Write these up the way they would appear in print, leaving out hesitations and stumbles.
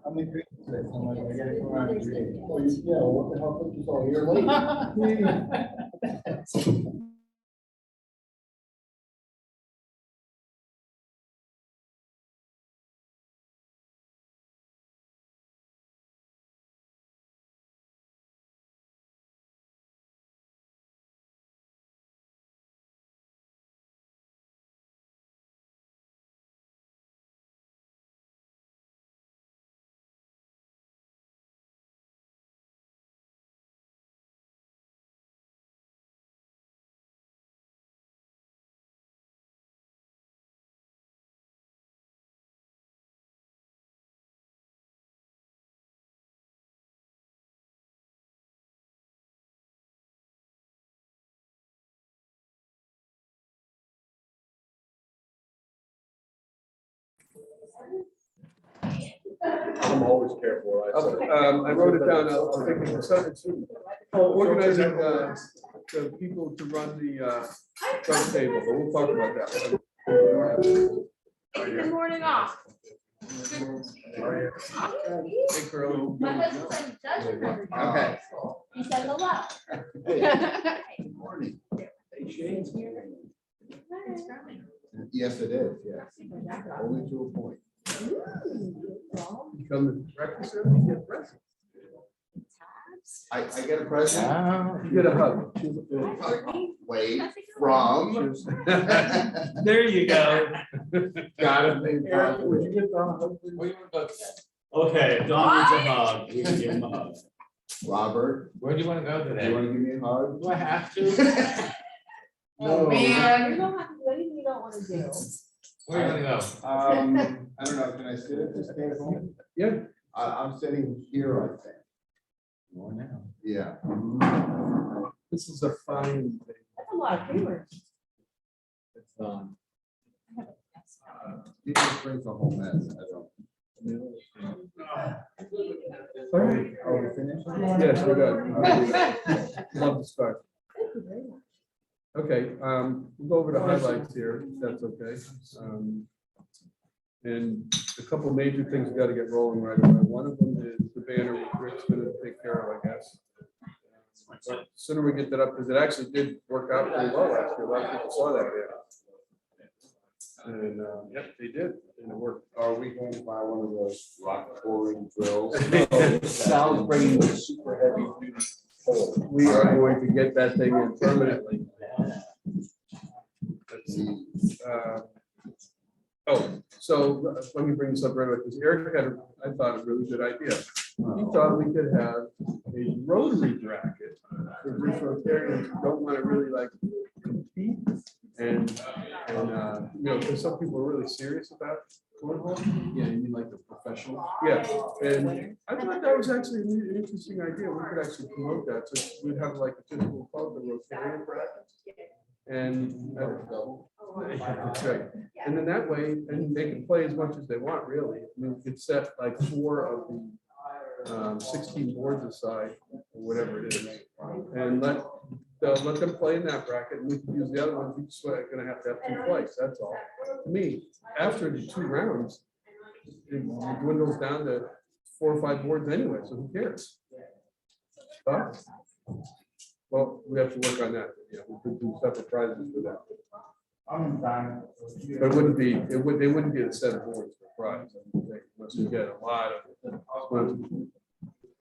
How many drinks today? I'm like, I gotta go around and drink. Oh, yeah, what the hell took you so you're late? I'm always careful. I wrote it down. I'll take it. Organizing the people to run the front table. But we'll talk about that. Good morning off. Hey, Curly. My husband said he does remember you. Okay. He said hello. Good morning. Yes, it is, yes. Only to a point. You come to breakfast, you get presents. I get a present. You get a hug. Wait, from. There you go. Got it. Would you get Don a hug? please? Okay, if Don needs a hug, we can give him a hug. Robert, Where do you want to go do you today? want to give me a hug? Do I have to? Oh, No. man, you don't have to do anything you don't want to do. Where do you want to go? I don't know, can I sit at this table? Yeah. I'm sitting here, I think. More now. Yeah. This is a fine thing. That's a lot of favors. It's He just brings a whole mess, I don't. All right. Are we finished? Yes, we're good. Love to start. Okay, we'll go over the highlights here, if that's okay. And a couple of major things we got to get rolling right away. One of them is the banner which Rick's going to take care of, I guess. But sooner we get that up, because it actually did work out pretty well last year. A lot of people saw that banner. And yep, they did, and it worked. Are we going to buy one of those rock pouring drills? Sal's bringing the super heavy duty. We are going to get that thing in permanently. Let's see. Oh, so let me bring this up right away, because Eric had, I thought, a really good idea. He thought we could have a Rotary bracket for just Rotarians who don't want to really like compete and you know, because some people are really serious about cornhole. Yeah, you mean like the professional? Yeah, and I thought that was actually an interesting idea. We could actually promote that. So we'd have like a typical club, the Rotarian bracket. And that's right. And then that way, and they can play as much as they want, really. I mean, we could set like 4 of the 16 boards aside, or whatever it is, and let them play in that bracket, and we can use the other ones. We just going to have 2 plays. That's all. To me, after the 2 rounds, it dwindles down to 4 or 5 boards anyway. So who cares? But, well, we have to work on that. Yeah, we could do separate prizes for that. But it wouldn't be, they wouldn't get a set of boards for prize. Unless you get a lot of.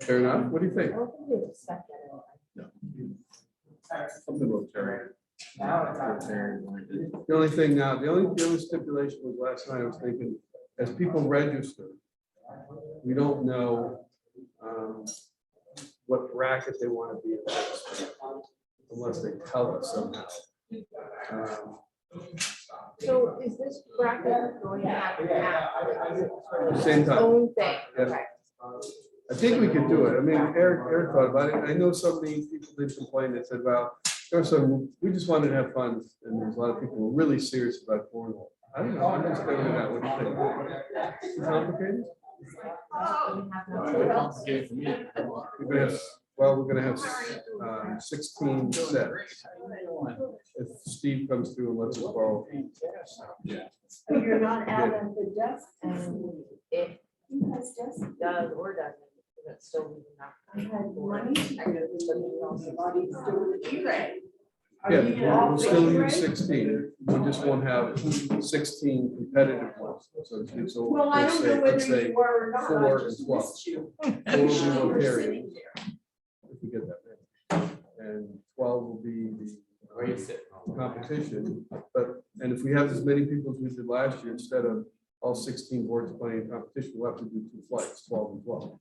Fair enough. What do you think? Something Rotarian. The only thing now, the only stipulation was last night, I was thinking, as people register, we don't know what bracket they want to be in, unless they tell us somehow. So is this bracket going to happen? Same time. Own thing, Yeah. okay. I think we could do it. I mean, Eric thought about it. I know so many people did complain that said, well, there's some, we just wanted to have fun. And there's a lot of people who are really serious about cornhole. I don't know. I'm just thinking about what you think. Complicated? Complicated for me. We're gonna have 16 sets. If Steve comes through and lets us borrow. So you're not out of the dust and if does or doesn't, that's still not. Yeah, we'll still use 16. We just won't have 16 competitive ones. So it's all, Well, I let's don't say, know whether let's say you are or not. 4 I and just 12. missed you. 4 will be Rotarian, if we get that many. And 12 will be the competition. But, and if we have as many people as we did last year, instead of all 16 boards playing competition, we'll have to do 2 flights, 12 and 12.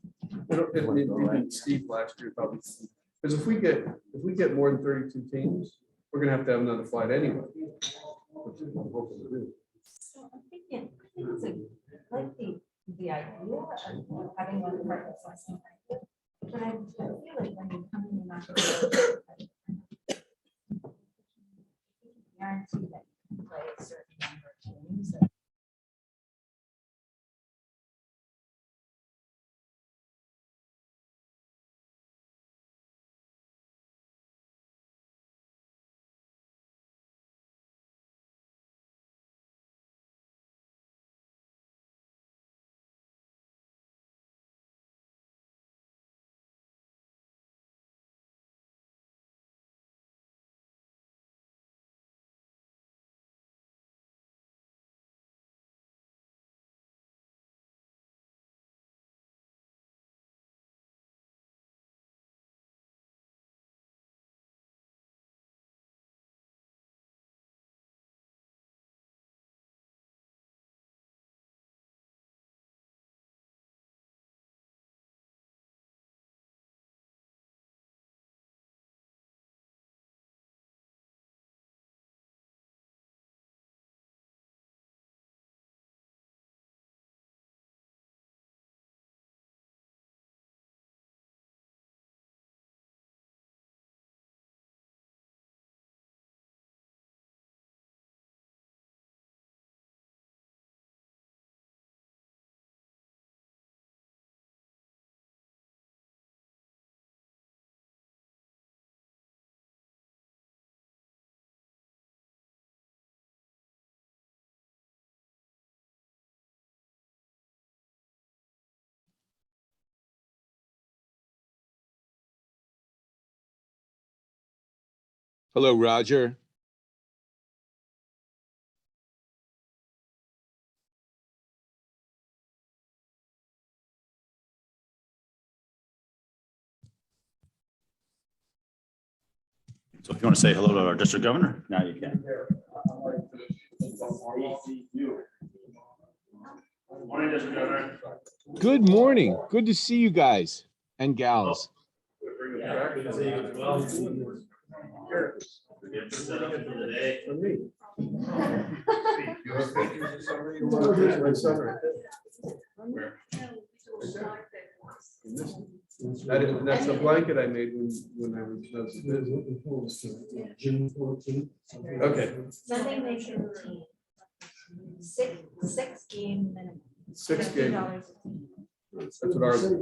Even Steve last year probably, because if we get more than 32 teams, we're gonna have another flight anyway. Which is what I'm hoping to do. So I'm thinking, I think it's like the idea of having one partner lesson. But I feel like when you come in, you're not going to guarantee that you can play a certain number of teams. Hello, Roger. So if you want to say hello to our district governor, now you can. Morning, district governor. Good morning. Good to see you guys and gals. Good to see you as well. Get set up for the day. For me. Here's my son right there. That's a blanket I made when I was June 14th. Okay. Sunday, May 15th. Six game minimum. 6 games. $50. That's what ours is.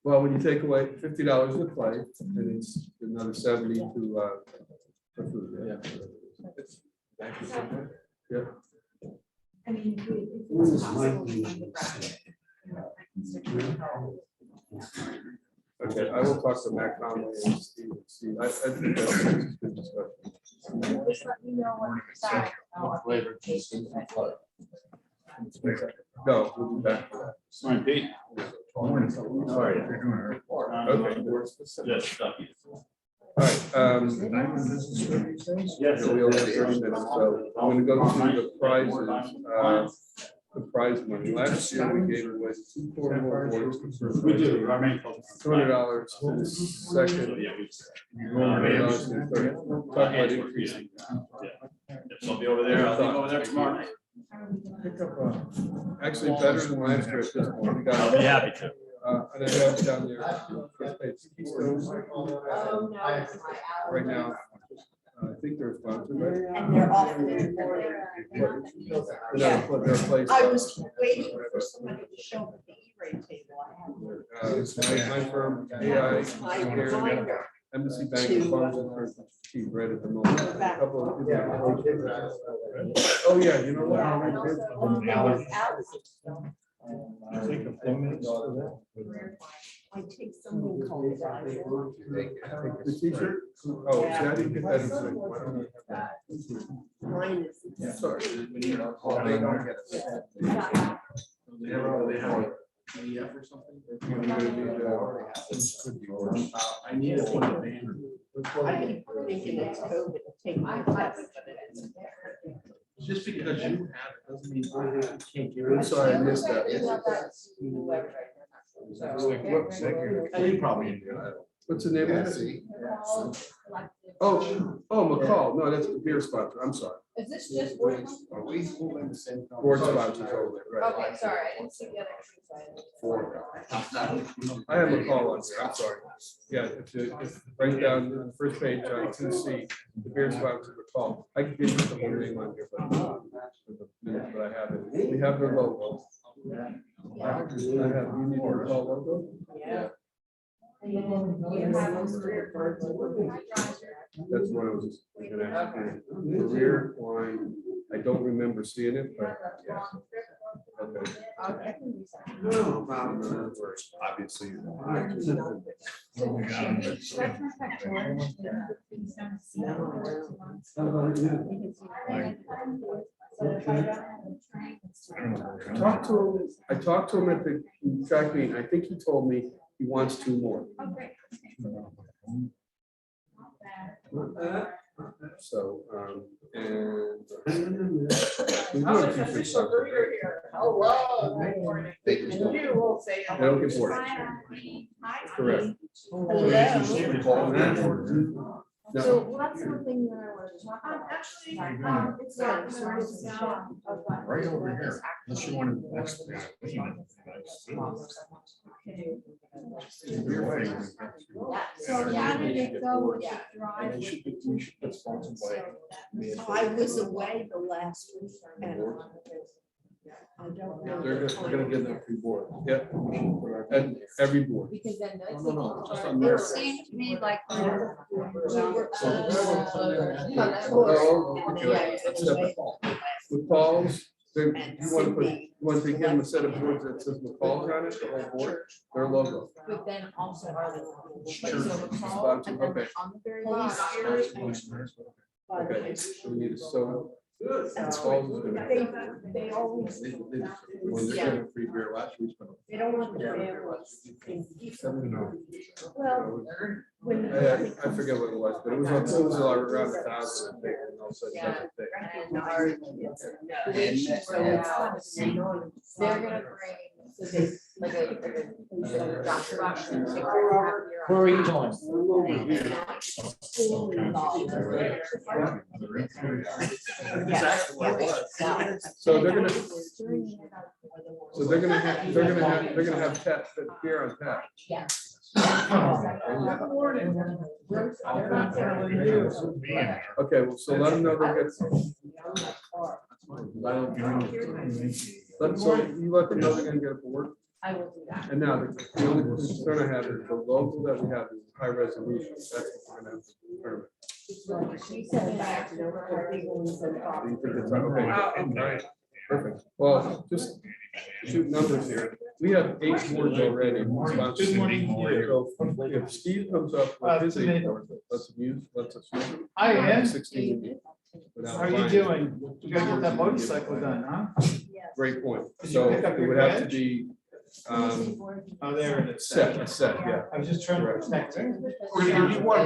Well, when you take away $50 to play, and it's another 70 to for food. Yeah. Yeah. I mean, if it's possible to find the bracket, I can certainly help. Okay, I will talk to Matt Conley and Steve. I think that's a good discussion. Just let me know when it's back. I'll update the page. No, we'll be back for that. Morning, Pete. Sorry. Okay. Just stuck. All right. Yes. We only have 30 minutes, so I'm going to go through the prizes. The prize money. Last year we gave away 2 more boards. We do. Our main focus. $200 to the second. $100 to the third. Talk about increasing. So I'll be over there. I'll be over there tomorrow night. Actually, better than last year at this point. We got- I'll be happy to. And I have down there, first page, Keystones. Oh, no. Right now, I think they're sponsored, right? And they're off They're placed. I was waiting for somebody to show me the E-rate table. I have. My firm, AI, My here, reminder. Embassy Bank of Funds and First Chief right at the moment. A couple of people are approaching that. Oh, yeah, you know what? I did. I take something called. The t-shirt? Oh, see, I didn't get that. Mine is. Sorry. They don't get it. They have PDF or something? I need a banner. I keep thinking it's COVID, take my test, but it's. Just because you have it doesn't mean you can't get I'm sorry, I missed that. You probably. What's the name of it? Oh, McCall. No, that's the beer sponsor. I'm sorry. Is this just one? Are we holding the same? Board sponsors over there, right? Okay, sorry, I didn't see the other. I have McCall on there. I'm sorry. Yeah, if right down the first page on 2C, the beer sponsor McCall. I can give you the whole name on here, but I have it. We have their logo. I have, you need their McCall logo? Yeah. That's what I was just gonna ask you. Career line, I don't remember seeing it, but yeah. Okay. Obviously. I talked to him at the track meeting. I think he told me he wants 2 more. So, and. Hello. You will say. They don't get bored. Correct. So No, that's something that I wanted to talk about. Actually, It's not a source of. Right over here. Unless you want to. So how did it go with the drive? I was away the last week and I don't know. we're gonna get them free board. Yep. And every board. Because then. Just on It there. seemed to me like. Oh, okay. That's separate. With Paul's, you want to give them a set of boards that says McCall's on it, the whole board, their logo. But then also are the. Sponsor, okay. On the very last. Okay, so we need a so. That's Paul's what is gonna- they always. When they got a free beer last week. They don't want the families. Well, when. I forget what it was, but it was around 1,000. I think, and all such Yeah. other thing. And our. So it's they're gonna bring. So they, like a Josh Rush and take care of your. Where are you going? So they're gonna have tap beer on tap. Yeah. Okay, well, so let them know they'll get. So you let them know they're gonna get it for work. I will do that. And now the only concern I have is the logo that we have is high resolution. That's what we're gonna have to determine. She said that. Do you think it's okay? All right, perfect. Well, just shoot numbers here. We have 8 boards already. Good morning. So if Steve comes up with his 8 boards, let's use them. Hi, Ann. 16. How are you doing? You gotta get that motorcycle done, huh? Great point. Did you So pick up it your would have to badge? be Oh, there it is. set. Yeah. I was just trying to protect it. We're gonna give you one.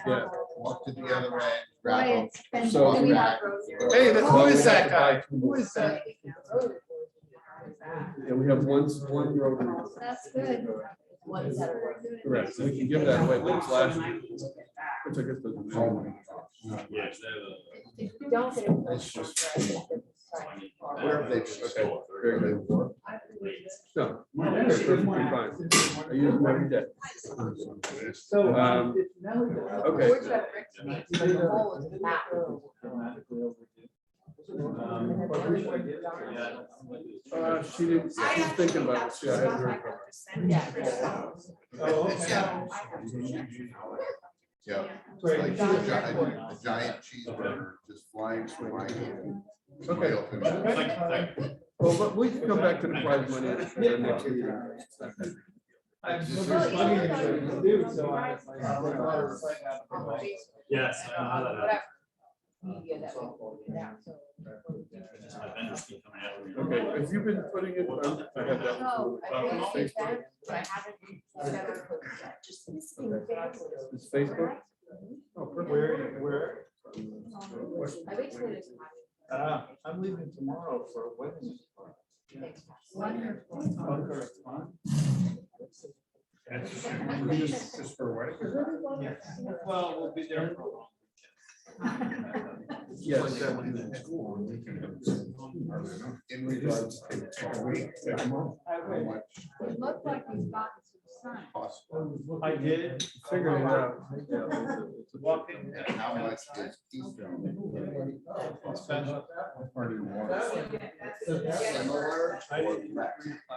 Yeah. Walk to the other end, grab them. So Hey, who is that guy? Who is that? Yeah, we have one Rotary. That's good. Correct. So we can give that away. What's last year? Which I guess doesn't matter. Don't get it. It's just. Whatever they just. Okay, very good. No, they're perfectly fine. I use them every day. So, Okay. She didn't, she's thinking about it. She, I hadn't heard from her. Yeah. It's Great. like a giant cheeseburger just flying through my hand. Okay. Well, but we can come back to the prize money at the next meeting. I'm funny to do, so I. Yes. I know how that Whatever. Media that we put it out, so. is. My vendors keep coming after me. Okay, have you been putting it, I have that. No, I think Facebook. it's that, but I haven't never put it yet. Just missing Facebook. It's Facebook? Oh, perfect. Where? I basically just. I'm leaving tomorrow for a wedding. Wonderful. Just for a wedding? Well, we'll be there for a long Yes. In regards to a week, a month, how much It looked like he's gotten some sun. possible, weekend. I did. Figuring it out. Walking. and how much is Keystone? Special. Part of the water. Similar or less?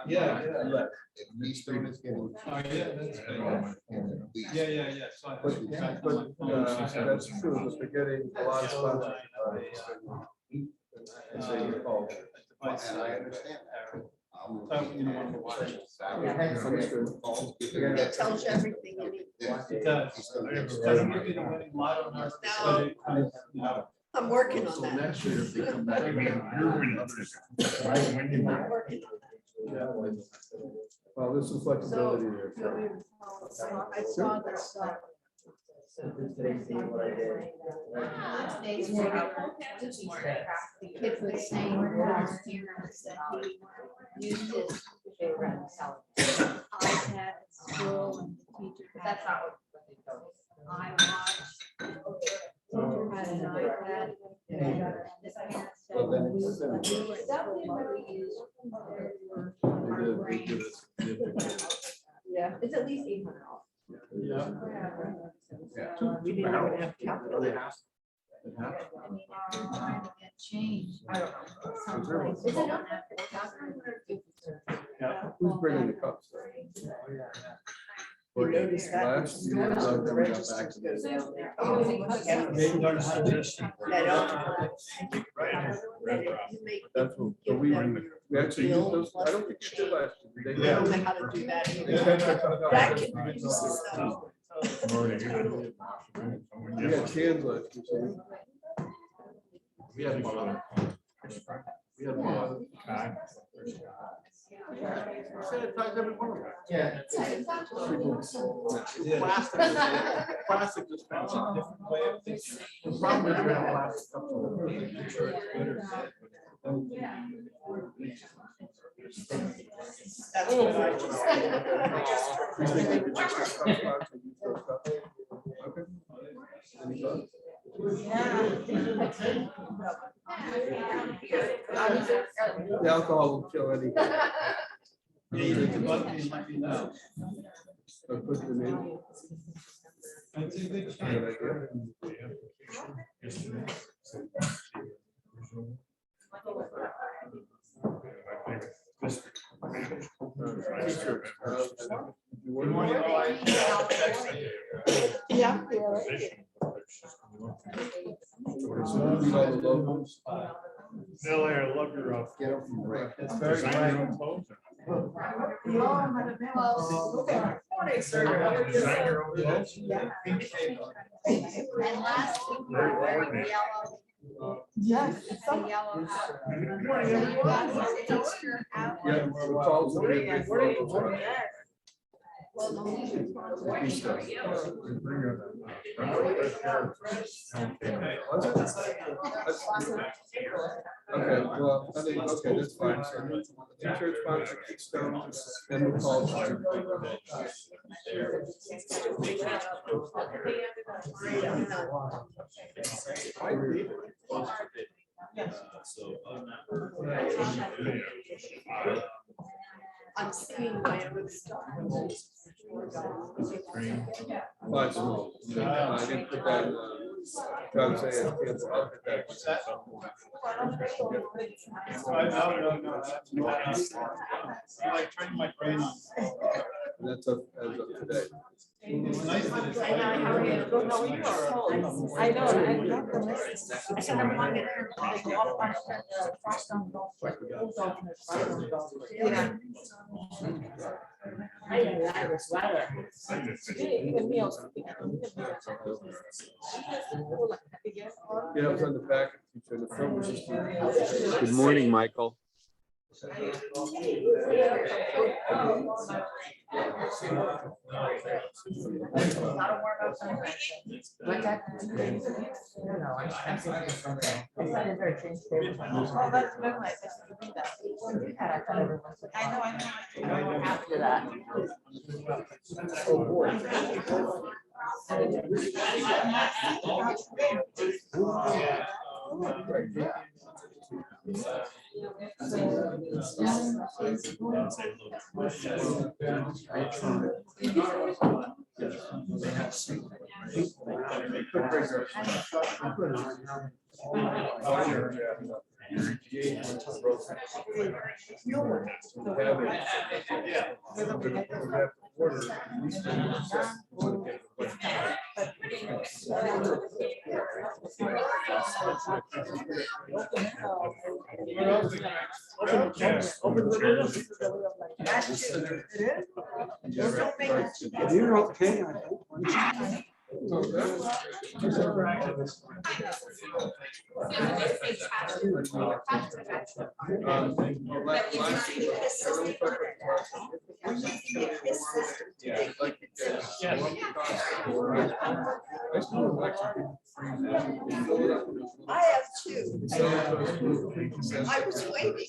Yeah. If Keystone is getting. Oh, yeah, that's good. Yeah. So I- But that's true, but they're getting a lot of sponsors. And so you call. And I understand that. Understood. It tells you everything you need. It does. Doesn't give you the winning lotto numbers, but it, you know, I'm working So next year, if they come back. You're winning. I'm working on Well, there's some flexibility there. that. I saw that stuff. Kid was saying last year that he used his iPad at school and the teacher. But that's not what they told us. I watched. Teacher had an iPad. And the parents said, Well, then we it's- were definitely what we use. Yeah, it's at least $800. We didn't even have calculator. Trying to get change. I don't know. Someplace. Is it not that? Who's bringing the cups? You notice that? Last year, The registers go down there. they learn how to do this. They don't. That's what, so we actually used those, I don't think you did last year. They They- don't know how to do that either. That can be used as We had cans last year. so We had one. We had one. Sanitize every one of them. Yeah. Plastic dispensing. Different way of thinking. The problem is we have plastic cups all over. That's what I just. You think they could just get cups back and use those cups? Okay. Any thoughts? The alcohol will kill anything. Yeah, you need to button, you let me know. So put them in. That's a good Good change. idea. T-shirts. You Good want morning, one? all. I texted you. Yeah. So these are the logos. Billy, I love your Get them from Rick. It's very design your bright. own clothes. Morning, sir. Design your own clothes. Pink shade on it. And last week we were wearing yellow. Yes. The yellow hat. So you got his picture out. Yeah, the calls are in before. Well, the teacher's sponsored. These stuff. Okay, well, I think, okay, that's fine. So T-shirt sponsor Keystone and the calls. I'm seeing my own stuff. But I didn't put that in I'm saying, it's up at that. No. I like turning my brain on. That's up as of today. It's nice that it's. I know, how are you? Good, how are you? I know, I love the list. I said, I'm wondering, like, golf cart, frost on golf course, full alternate, frost on golf course. Yeah. I like this weather. Even meals. Yeah, it was on the back. The front was just. Good morning, Michael. Like that. No, I'm very changed. Oh, that's very nice. I know. After that. You're okay. I have two. I was waiting.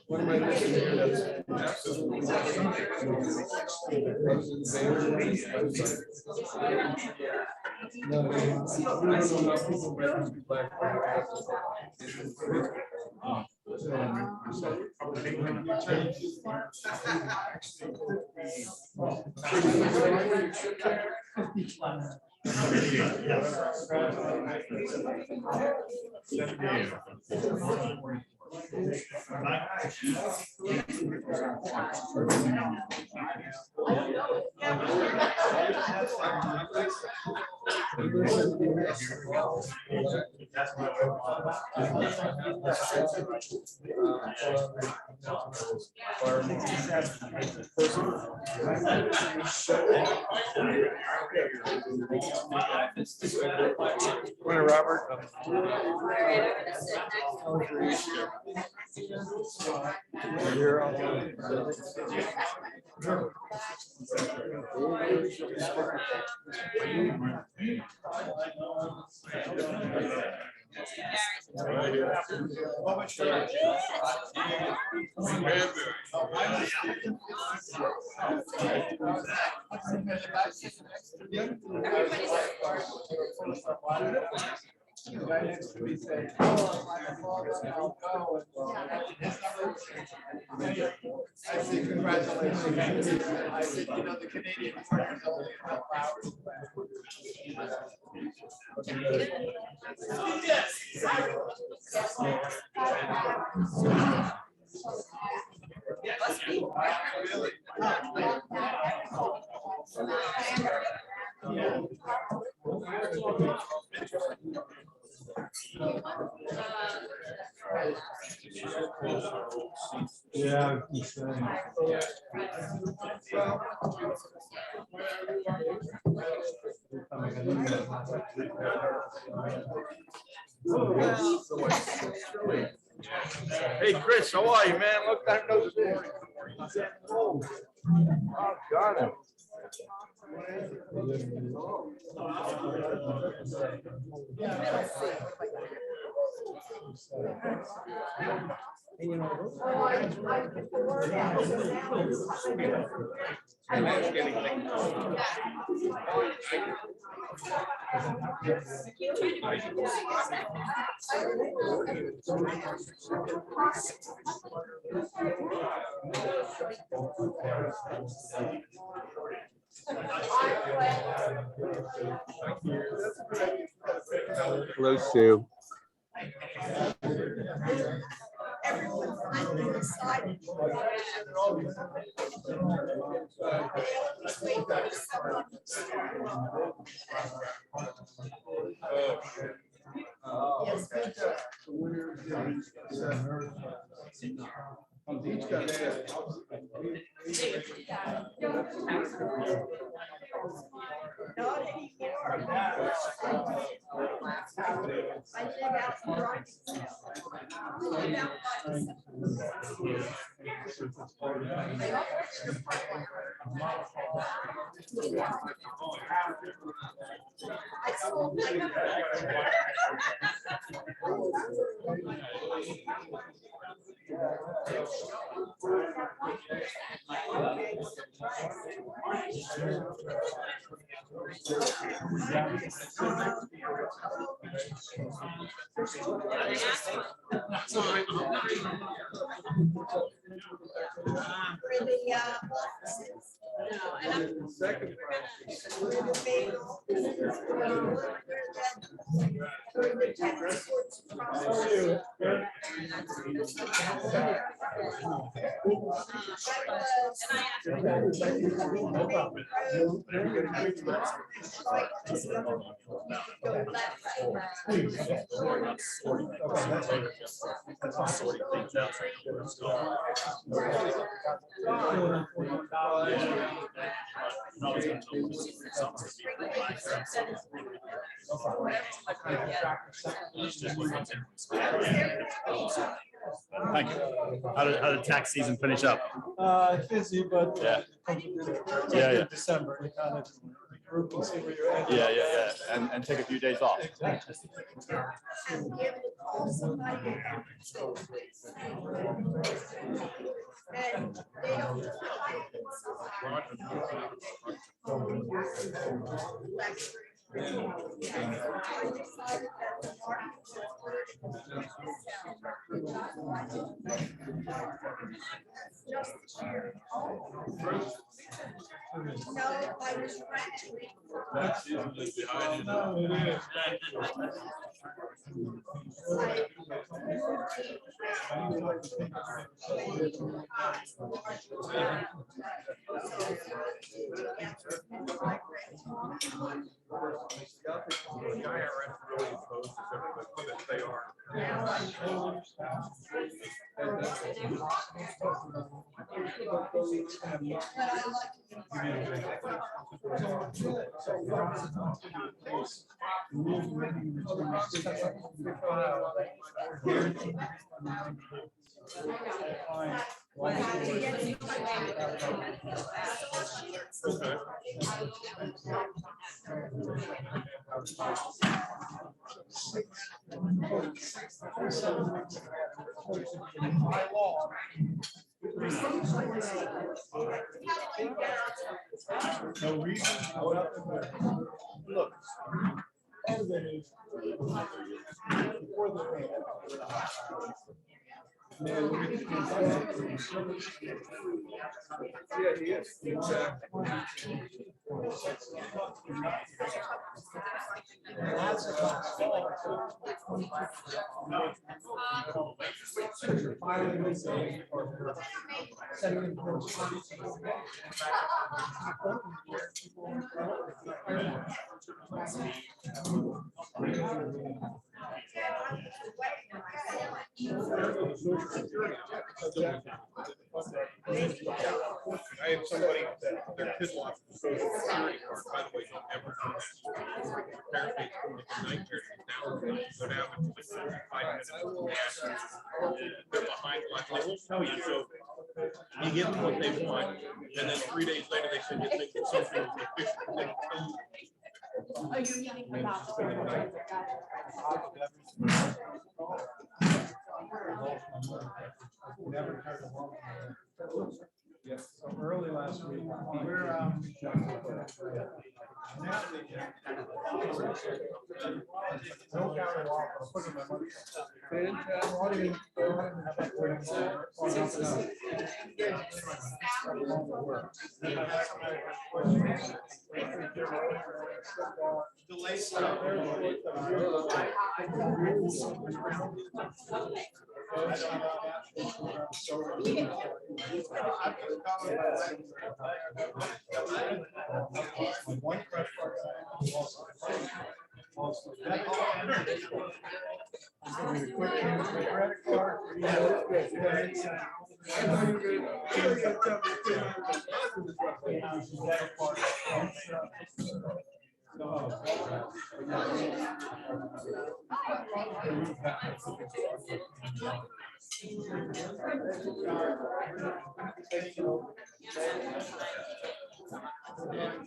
What am I missing here? That's absolutely. Morning, Robert. I say congratulations. I said, you know, the Canadian Border is only a couple hours Yeah. Hey, Chris, how are you, man? Look, I know this morning. Oh, got it. Hello, Sue. Each got that. Second. Thank you. How did tax season finish up? Busy, but. Yeah. Yeah. December, you kind of group and see where you're at. Yeah. And take a few days off. Exactly. No reason. Look. Part of it is before the rain. Yeah, he is. Exactly. I have somebody that they're pit loss of the social security card, by the way, don't ever do that. Parents, it's a nightmare. Go down to like 5 minutes. They're behind lunch. They won't tell you. So you give them what they want, and then 3 days later they send you things that something was deficient. They don't tell you. Oh, you're meeting about. Yes, so early last week. We're,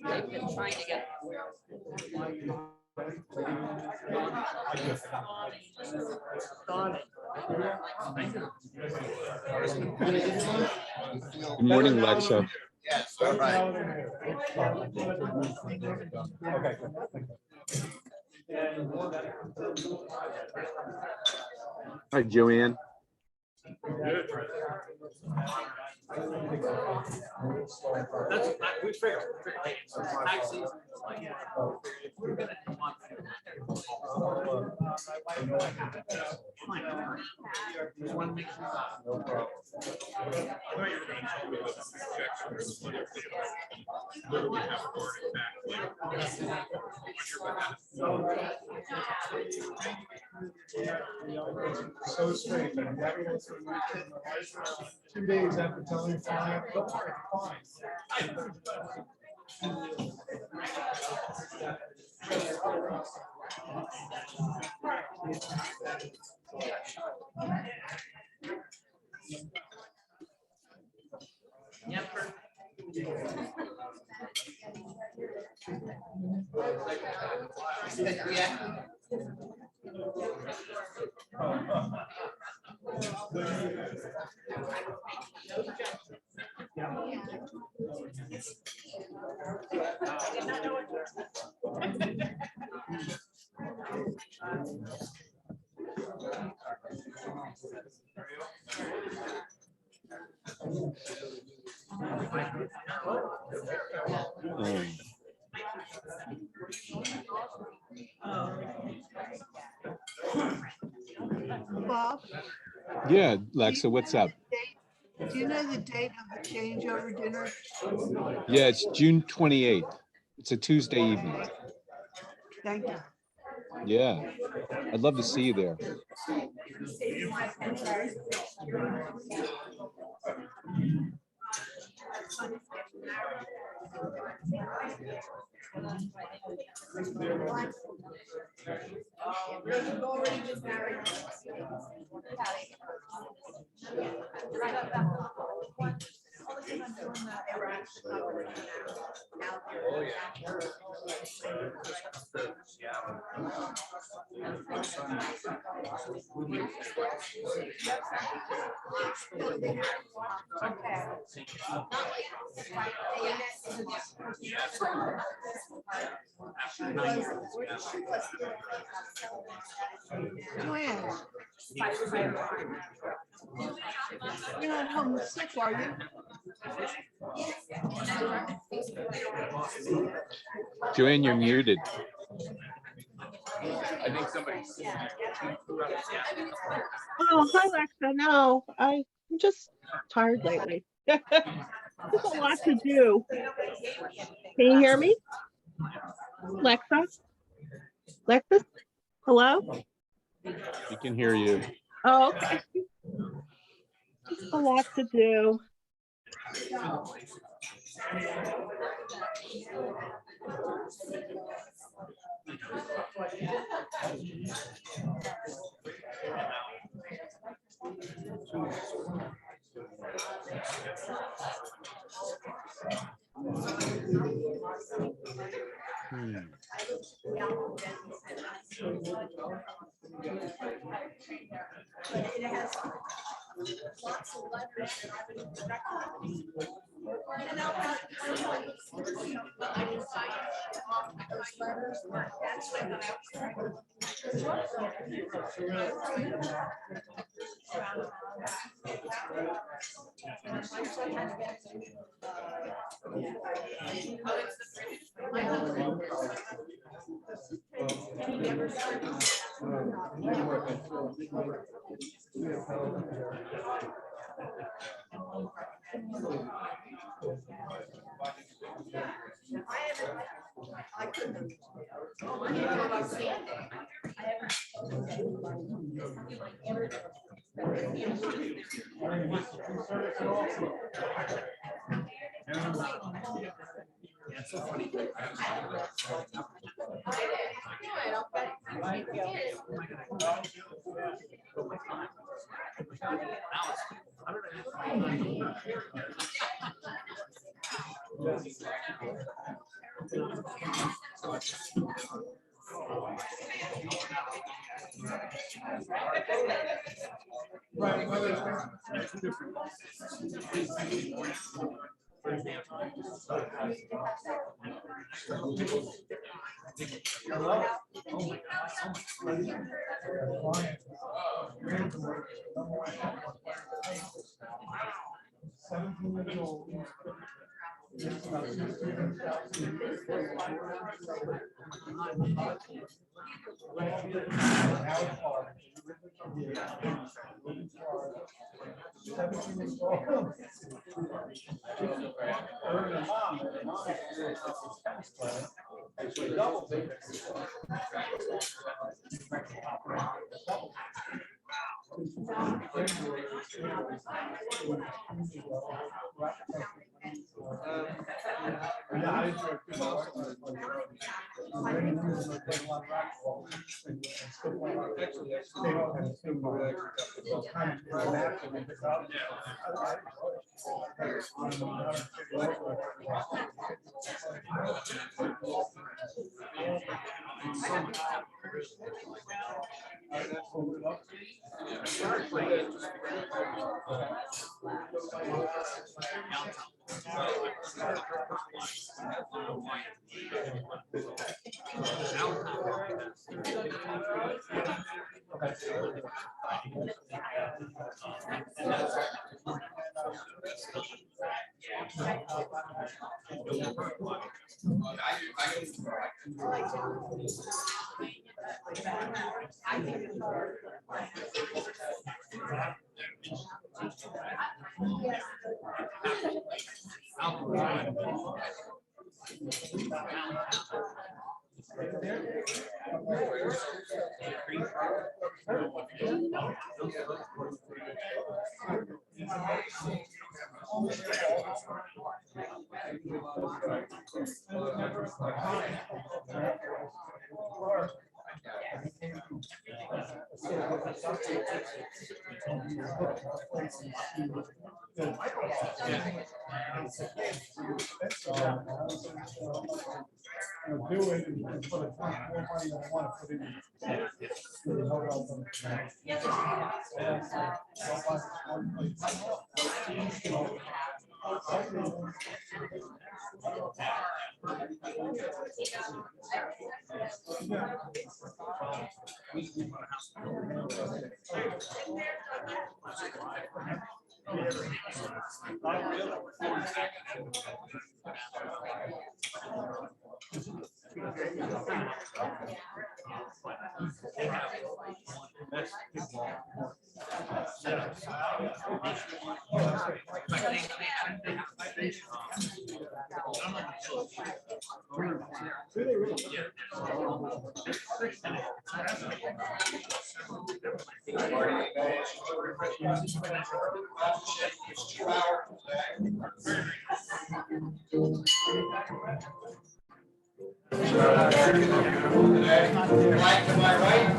They've been trying to get. Good morning, Lexa. Yes, all right. Hi, Joanne. We figured, tax season is like, we're gonna come on. Just want to make sure. I thought you were gonna tell me that the objection was what if they literally have a heart attack, like, so strange. 2 days after telling you, fine, don't worry, fine. Bob, Yeah, Lexa, what's up? do you know the date of the changeover dinner? Yeah, it's June 28th. It's a Tuesday evening. Thank you. Yeah, I'd love to see you there. Joanne, you're not home sick, are you? Joanne, you're muted. I think somebody. Oh, hi, Lexa. No, I'm just tired lately. There's a lot to do. Can you hear me? Lexa? Lexa? Hello? We can hear you. Oh, okay. Just a lot to do. Mike, to my right.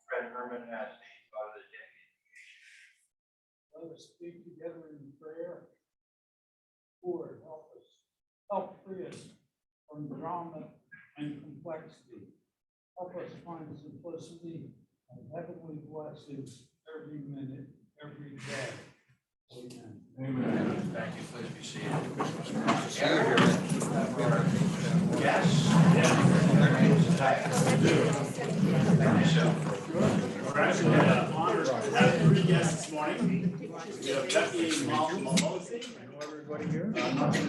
Fred Herman has the thought of the day. Let us speak together in prayer. Lord, help free us from drama and complexity. Help us find simplicity and heavenly blessings every minute, every day. Amen. Amen. Thank you. Please be seated. Yes. We're actually honored to have 3 guests this morning. We have Becky Malmosi,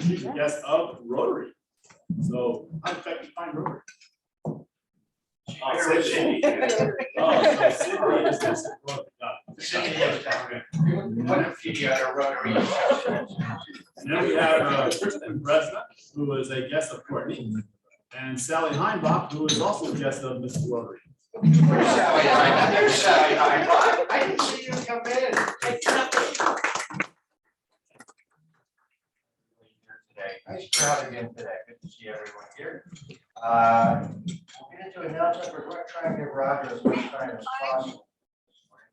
she's a guest of Rotary. So how did Becky find Rotary? Sydney. Oh, so Sydney is this. What if you got a Rotary? And then we have Kristen Bresna, who is a guest of Courtney, and Sally Heinbach, who is also a guest of Mr. Rotary. There's Sally. I didn't see you come in. Today. Nice crowd again today. Good to see everyone here. We'll get into announcement. We're going to try and get Roger as much time as possible.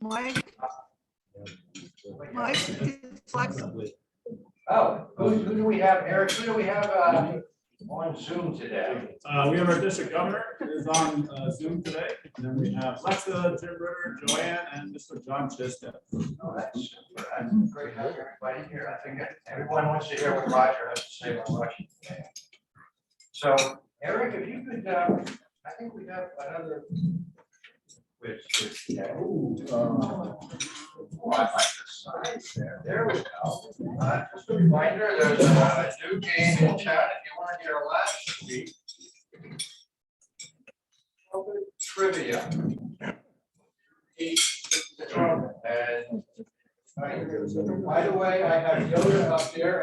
Mike, it's flexible. Oh, who do we have, Eric? Who do we have on Zoom today? We have our district governor is on Zoom today. And then we have Lexa, Jim Ritter, Joanne, and Mr. John Chisted. Oh, that's super. That's great having everybody here. I think everyone wants to hear what Roger has to say about Washington today. So, Eric, if you could, I think we have another. Yeah. Oh, I like the size there. There we go. Just a reminder, there's a new game in chat if you want to get our last week. Trivia. And by the way, I have Yoda up there.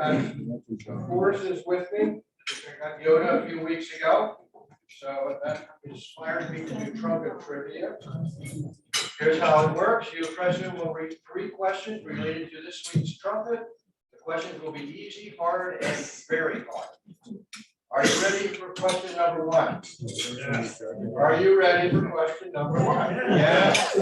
Forrest is with me. I got Yoda a few weeks ago. So that inspired me to do trumpet trivia. Here's how it works. You, President, will read 3 questions related to this week's trumpet. The questions will be easy, hard, and very hard. Are you ready for question number 1? Yes. Are you ready for question number 1? Yes.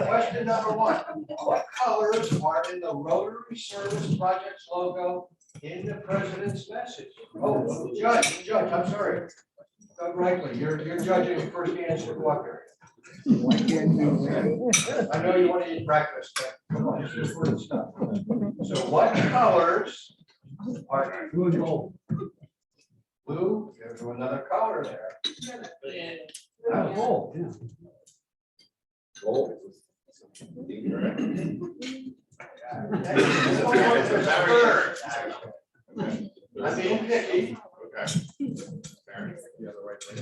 Question number 1. What colors are in the Rotary Service Project's logo in the president's message? Oh, Judge, I'm sorry. Doug Reichley, you're judging first answer. What area? Why can't you? I know you want to eat breakfast, but come on, it's important stuff. So what colors are blue and gold? Blue, there's another color there. Gold, yeah. Gold. I'm being picky. Okay. Yeah, the right way.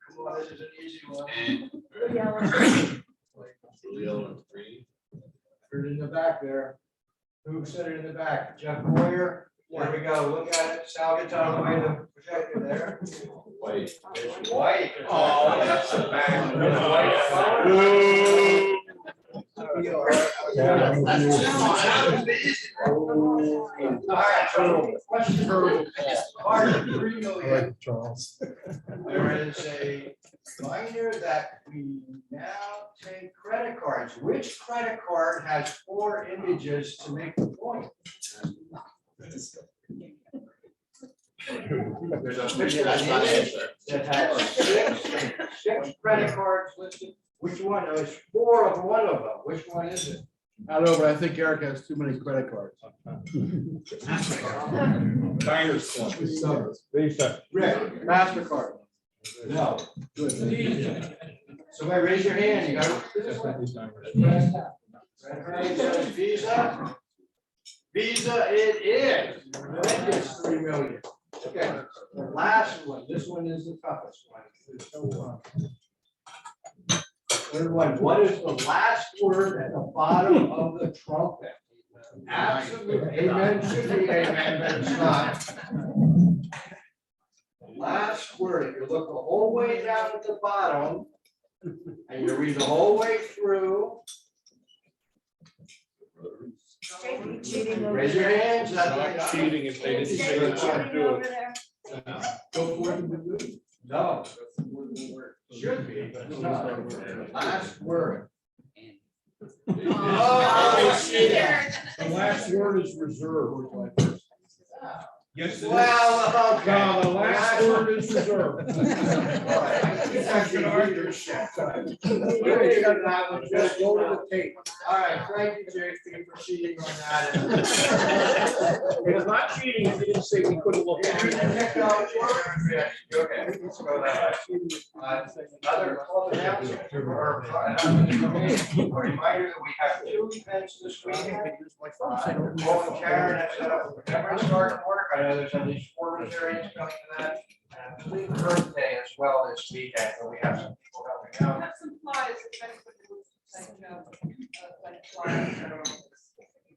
Come on, this is an easy one. Yellow and green. Put it in the back there. Who said it in the back? Jeff Boyer. There we go. Look at it. Sal gets out of the way of the projector there. White. It's white. Oh, that's the back. All right, so question for part of 3 million. There is a reminder that we now take credit cards. Which credit card has 4 images to make the point? There's a picture that has 6 credit cards listed. Which one? There's 4 of one of them. Which one is it? I don't know, but I think Eric has too many credit cards. Diners Club. Rick, MasterCard. no. Somebody raise your hand, you got this one? Red says Visa. Visa it is. That is 3 million. Okay, the last one, this one is the toughest one. Third one, what is the last word at the bottom of the trumpet? Absolutely, amen, should be amen, but it's not. The last word, you look the whole way down at the bottom, and you read the whole way through. Raise your hands. Not cheating if they didn't say they can't do it. Go for it. No. Should be, but it's not. Last word. Oh, shit. The last word is reserved. Yes, it is. Well, okay. No, the last word is reserved. All right, I think I can argue shit. Just go to the tape. All right, thank you, JP, for cheating on that. It's not cheating if you didn't say we couldn't look. Yeah, technology. Okay, let's go that way. Another call to action, or a reminder that we have 2 events this week. Paul and Karen have set up a memory start work. I know there's at least 4 Rotarians coming to that. And I believe birthday as well this weekend, but we have some people helping out. Have some flies, if anybody wants to take,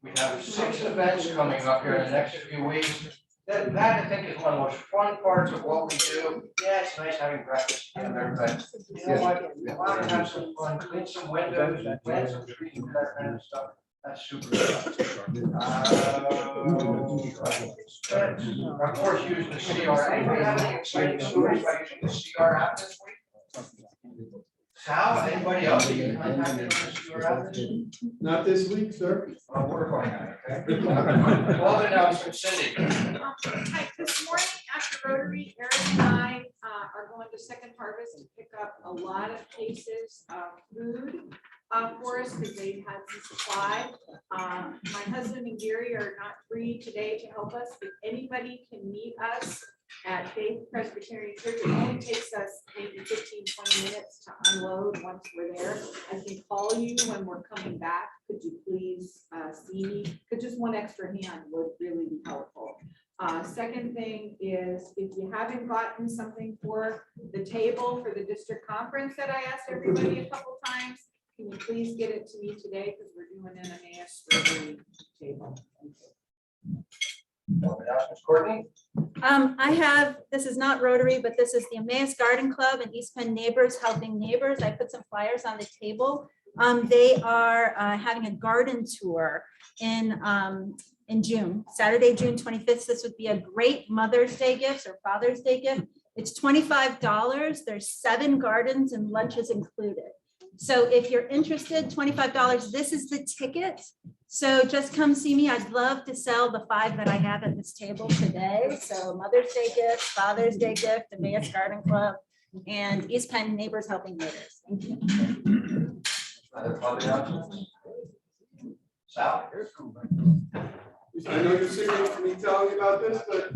We have 6 events coming up here in the next few weeks. That I think is one of the most fun parts of what we do. Yeah, it's nice having breakfast together, but you know what? We want to have some fun, clean some windows, plant some trees, and that kind of stuff. That's super. Of course, using the CR. Anybody have any exciting stories about using the CR app this week? Sal, anybody else? You contacted the CR app this week? Not this week, sir. Oh, we're going on, okay. Well, announcement, Cindy. Hi, this morning after Rotary, Eric and I are going to Second Harvest to pick up a lot of cases of food for us because they've had some supply. My husband and Gary are not free today to help us. If anybody can meet us at Faith Presbyterian Church, it only takes us maybe 15-20 minutes to unload once we're there. I can call you when we're coming back. Could you please see me? Because just one extra hand would really be helpful. Second thing is, if you haven't gotten something for the table for the district conference that I asked everybody a couple times, can you please get it to me today, because we're doing an Emmaus Rotary table. Courtney? I have, this is not Rotary, but this is the Emmaus Garden Club and East Penn Neighbors Helping Neighbors. I put some flyers on the table. They are having a garden tour in June, Saturday, June 25th. This would be a great Mother's Day gift or Father's Day gift. It's $25. There's 7 gardens and lunches included. So if you're interested, $25, this is the ticket. So just come see me. I'd love to sell the 5 that I have at this table today. So Mother's Day gift, Father's Day gift, Emmaus Garden Club, and East Penn Neighbors Helping Neighbors. Thank you. Other public announcements? Sal? I know you're sick of me telling you about this, but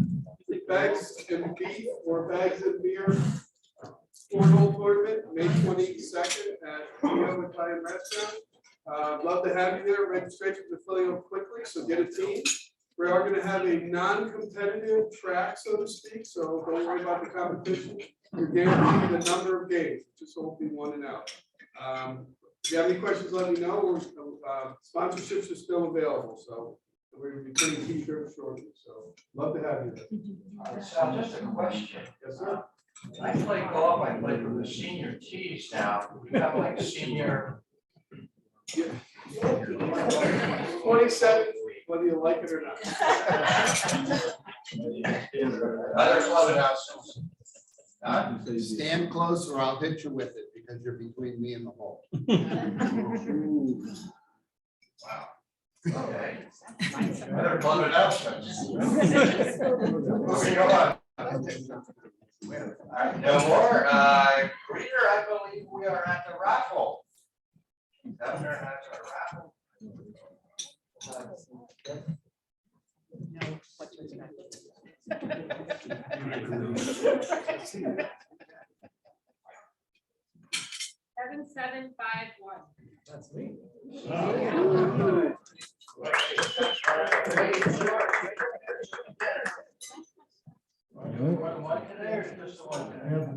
bags and beef or bags of beer cornhole tournament, May 22nd at Rio Italian Restaurant. Love to have you there. Registrations are filling up quickly, so get a team. We are going to have a non-competitive track, so to speak, so don't worry about the competition. You're guaranteed the number of games, just won't be 1 and out. If you have any questions, let me know. Sponsorships are still available, so we're going to be putting t-shirts shortly. So love to have you there. Sal, just a question. Yes, sir. I play golf, I play for the senior tees now. We have like senior. 27, whether you like it or not. Other club announcements. Stand close or I'll hit you with it because you're between me and the hole. Wow. Okay. Other club announcements. Moving on. All right, no more. Greeter, I believe we are at the raffle. Governor has a raffle. 7751. That's me.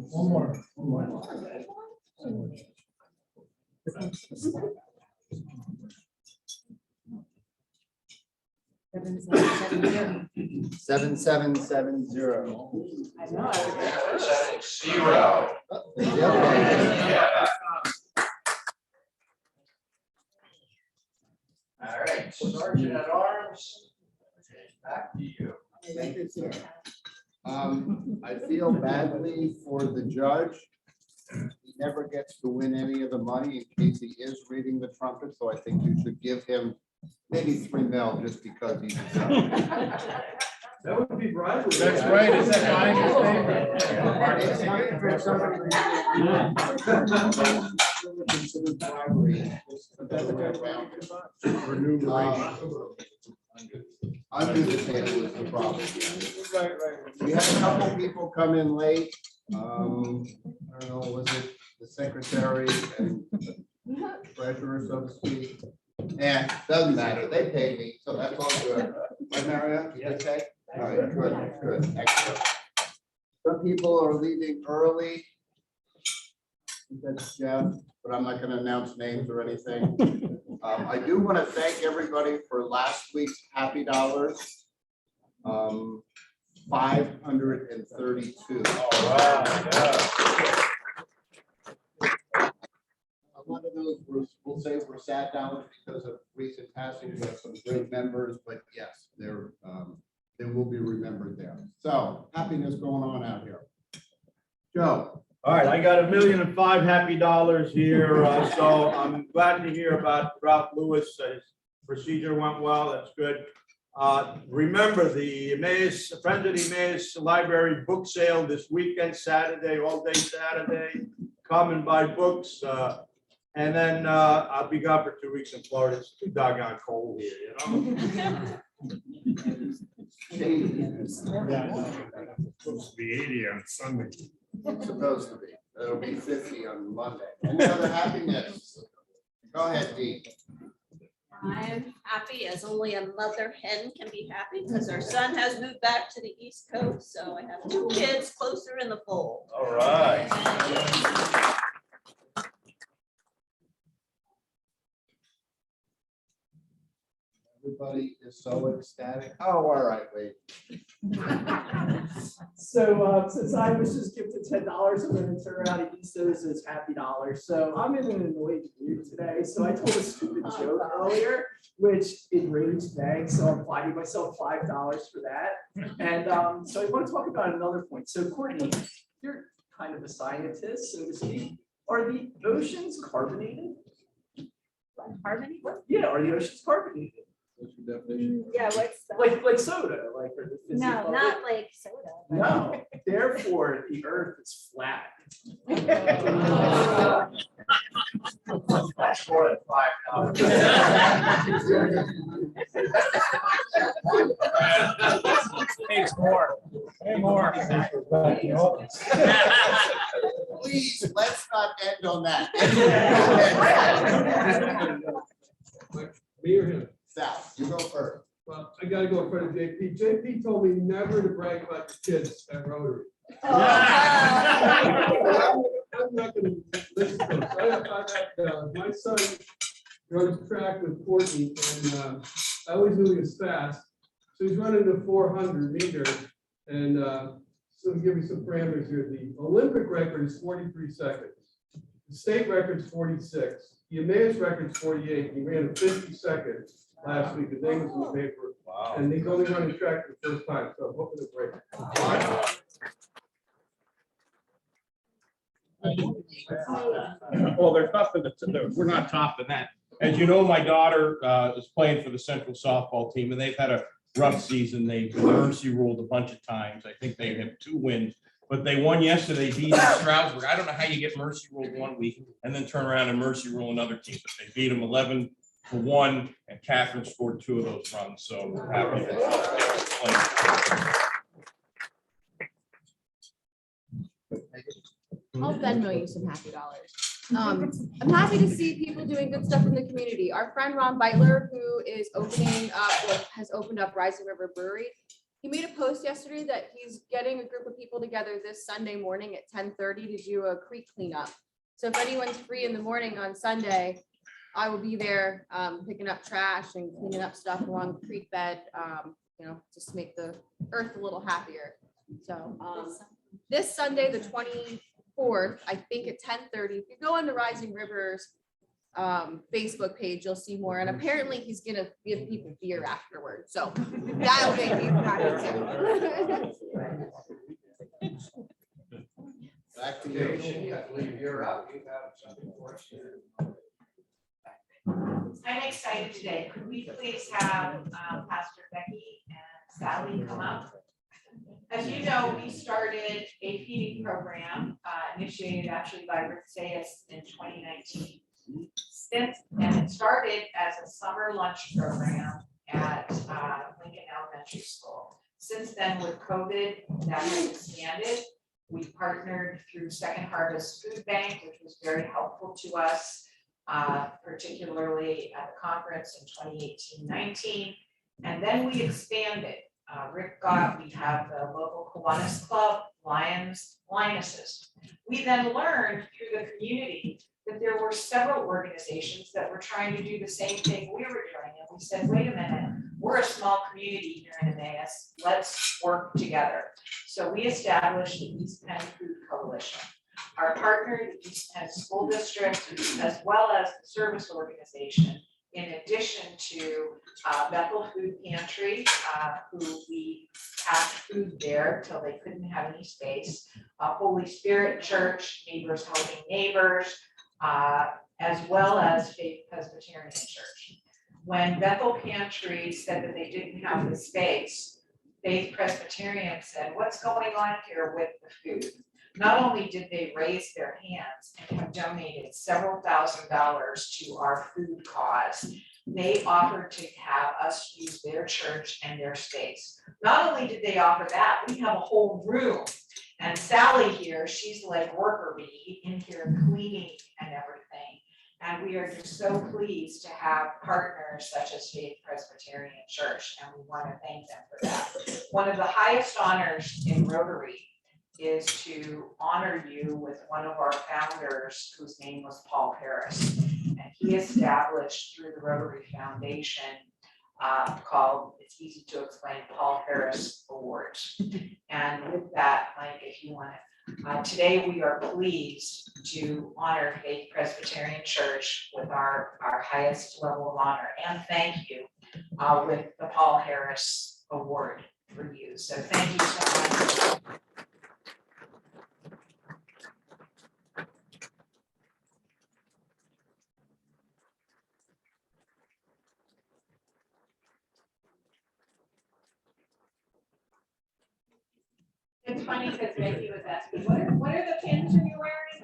One more. Seven, 770. Zero. All right, Sergeant at Arms. Back to you. I feel badly for the judge. He never gets to win any of the money in case he is reading the trumpet, so I think you should give him maybe $3 million just because he's a judge. That would be bribery. That's right. Is that mine? It's not for somebody considered bribery, just the other way around it. Under the table is the problem. We had a couple people come in late. I don't know, was it the secretary and the treasurer, so to speak? Yeah, doesn't matter. They pay me, so that's all good. Right, Mario? Did they pay? All right, good, excellent. Some people are leaving early. That's Jeff, but I'm not gonna announce names or anything. I do want to thank everybody for last week's Happy Dollars. 532. Oh, wow. A lot of those we'll say were sad dollars because of recent passing. We have some great members, but yes, they will be remembered there. So happiness going on out here. Joe. All right, I got $1,000,005 happy dollars here. So I'm glad to hear about Ralph Lewis. His procedure went well. That's good. Remember the Emmaus, Friends of the Emmaus Library book sale this weekend, Saturday, all day Saturday. Come and buy books. And then I'll be gone for 2 weeks in Florida. It's too doggone cold here, you know? It's supposed to be 80 on Sunday. It's supposed to be. It'll be 50 on Monday. Any other happiness? Go ahead, Dee. I'm happy as only a mother hen can be happy because our son has moved back to the East Coast. So I have 2 kids closer in the fold. All right. Everybody is so ecstatic. Oh, all right, wait. So since I was just gifted $10, I'm going to turn around and use those as happy dollars. So I'm in an annoyed mood today. So I told a stupid joke earlier, which enraged Meg. So I'm finding myself $5 for that. And so I want to talk about another point. So Courtney, you're kind of a scientist, so to speak. Are the oceans carbonated? Carbonated? Yeah, are the oceans carbonated? What's your definition? Yeah, what's the? Like soda, like or the fizzy No, bubble? not like soda. but- No, therefore the earth is flat. That's more than $5. Thanks more. Hey, more. Please, let's not end on that. Me or him? Sal, you go first. Well, I gotta go in front of JP. JP told me never to brag about the kids at Rotary. I'm not gonna listen to this. I found out, my son runs track with Courtney, and I always knew he was fast. So he's running the 400 meter, and so to give you some parameters here, the Olympic record is 43 seconds. The state record is 46. The Emmaus record is 48. He ran a 50 seconds last week. His name was in the paper. Wow. And he's only running track for the first time, so I'm hoping to break it. Well, there's nothing we're not topping that. As you know, my daughter is playing for the Central softball team, and they've had a rough season. They've been mercy ruled a bunch of times. I think they have 2 wins, but they won yesterday, beating Stroudsburg. I don't know how you get mercy ruled one week and then turn around and mercy rule another team, but they beat them 11-1, and Catherine scored 2 of those runs. So we're happy. I'll Venmo you some happy dollars. I'm happy to see people doing good stuff in the community. Our friend Ron Beitler, who is opening up, or has opened up Rising River Brewery, he made a post yesterday that he's getting a group of people together this Sunday morning at 10:30 to do a creek cleanup. So if anyone's free in the morning on Sunday, I will be there picking up trash and cleaning up stuff along the creek bed, just to make the earth a little happier. So this Sunday, the 24th, I think at 10:30, if you go on the Rising Rivers Facebook page, you'll see more. And apparently he's gonna give people beer afterwards. So that'll make me happy too. Back to you. You're out. You have something for us here. I'm excited today. Could we please have Pastor Becky and Sally come up? As you know, we started a feeding program initiated actually by Rick Sayas in 2019. And it started as a summer lunch program at Lincoln Elementary School. Since then, with COVID, that has expanded. We partnered through Second Harvest Food Bank, which was very helpful to us, particularly at the conference in 2018-19. And then we expanded. We have the local Kiwanis Club, Lionesses. We then learned through the community that there were several organizations that were trying to do the same thing we were doing. And we said, wait a minute, we're a small community here in Emmaus. Let's work together. So we established the East Penn Food Coalition. Our partner, the East Penn School District, as well as the service organization, in addition to Bethel Food Pantry, who we packed food there till they couldn't have any space, Holy Spirit Church, Neighbors Helping Neighbors, as well as Faith Presbyterian Church. When Bethel Pantry said that they didn't have the space, Faith Presbyterian said, what's going on here with the food? Not only did they raise their hands and have donated several $1,000s to our food cause, they offered to have us use their church and their space. Not only did they offer that, we have a whole room. And Sally here, she's like worker bee in here cleaning and everything. And we are just so pleased to have partners such as Faith Presbyterian Church, and we want to thank them for that. One of the highest honors in Rotary is to honor you with one of our founders whose name was Paul Harris. And he established through the Rotary Foundation called, it's easy to explain, Paul Harris Awards. And with that, Mike, if you want to, today we are pleased to honor Faith Presbyterian Church with our highest level of honor, and thank you with the Paul Harris Award for you. So thank you so much. It's funny because Becky was asking, what are the pins are you wearing?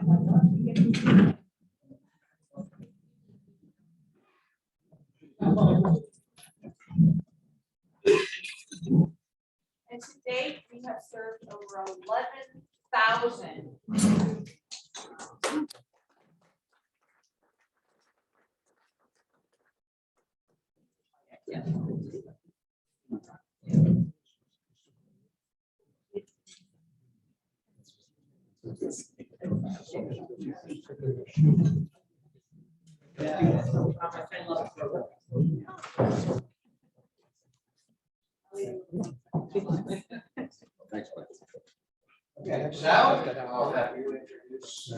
And to date, we have served over 11,000. Yeah. Thanks, Mike. Okay, Sal, I'll have you introduce.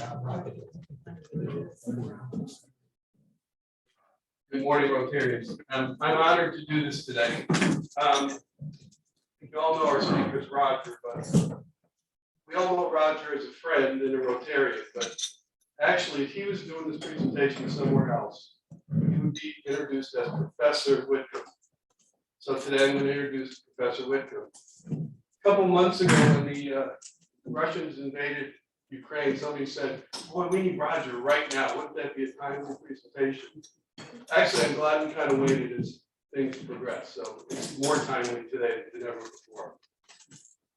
Good morning, Rotarians. I'm honored to do this today. You all know our speaker is Roger, but we all know Roger as a friend and a Rotarian, but actually, if he was doing this presentation somewhere else, he would be introduced as Professor Whitcomb. So today I'm going to introduce Professor Whitcomb. A couple months ago, when the Russians invaded Ukraine, somebody said, boy, we need Roger right now. Wouldn't that be a timely presentation? Actually, I'm glad we kind of waited as things progress. So it's more timely today than ever before.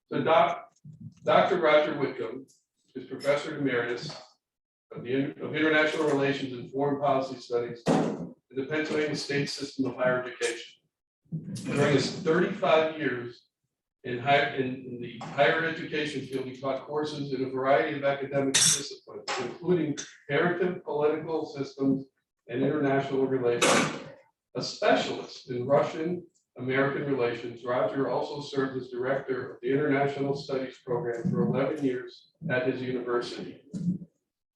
So Dr. Roger Whitcomb is Professor Emeritus of International Relations and Foreign Policy Studies in the Pennsylvania State System of Higher Education. During his 35 years in the higher education field, he taught courses in a variety of academic disciplines, including comparative political systems and international relations. A specialist in Russian American relations, Roger also served as director of the International Studies Program for 11 years at his university.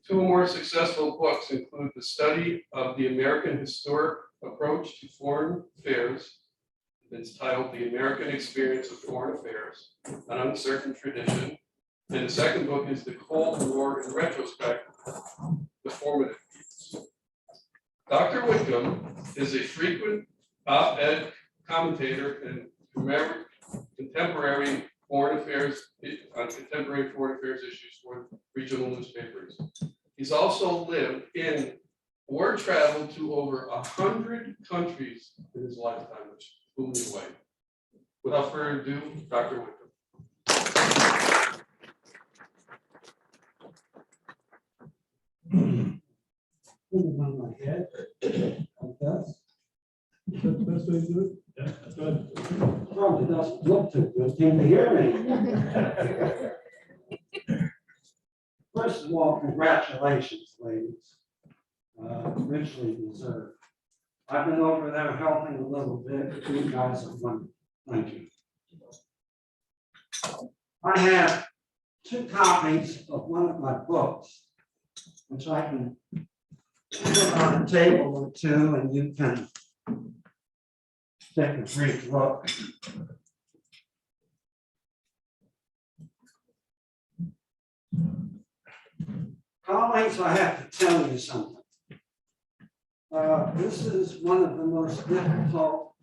Two more successful books include The Study of the American Historic Approach to Foreign Affairs. It's titled The American Experience of Foreign Affairs, An Uncertain Tradition. And the second book is The Cold War in Retrospect, The Formative Years. Dr. Whitcomb is a frequent op-ed commentator and contemporary foreign affairs issues for regional newspapers. He's also lived in or traveled to over 100 countries in his lifetime, which blew me away. Without further ado, Dr. Whitcomb. On my head, like that. Is that the best way to do it? Yeah, that's good. Probably doesn't look too good. Can you hear me? First of all, congratulations, ladies. Richly deserved. I've been over there helping a little bit. You guys are wonderful. Thank you. I have 2 copies of one of my books, which I can put on a table or 2, and you can take a brief look. Colleagues, I have to tell you something. This is one of the most difficult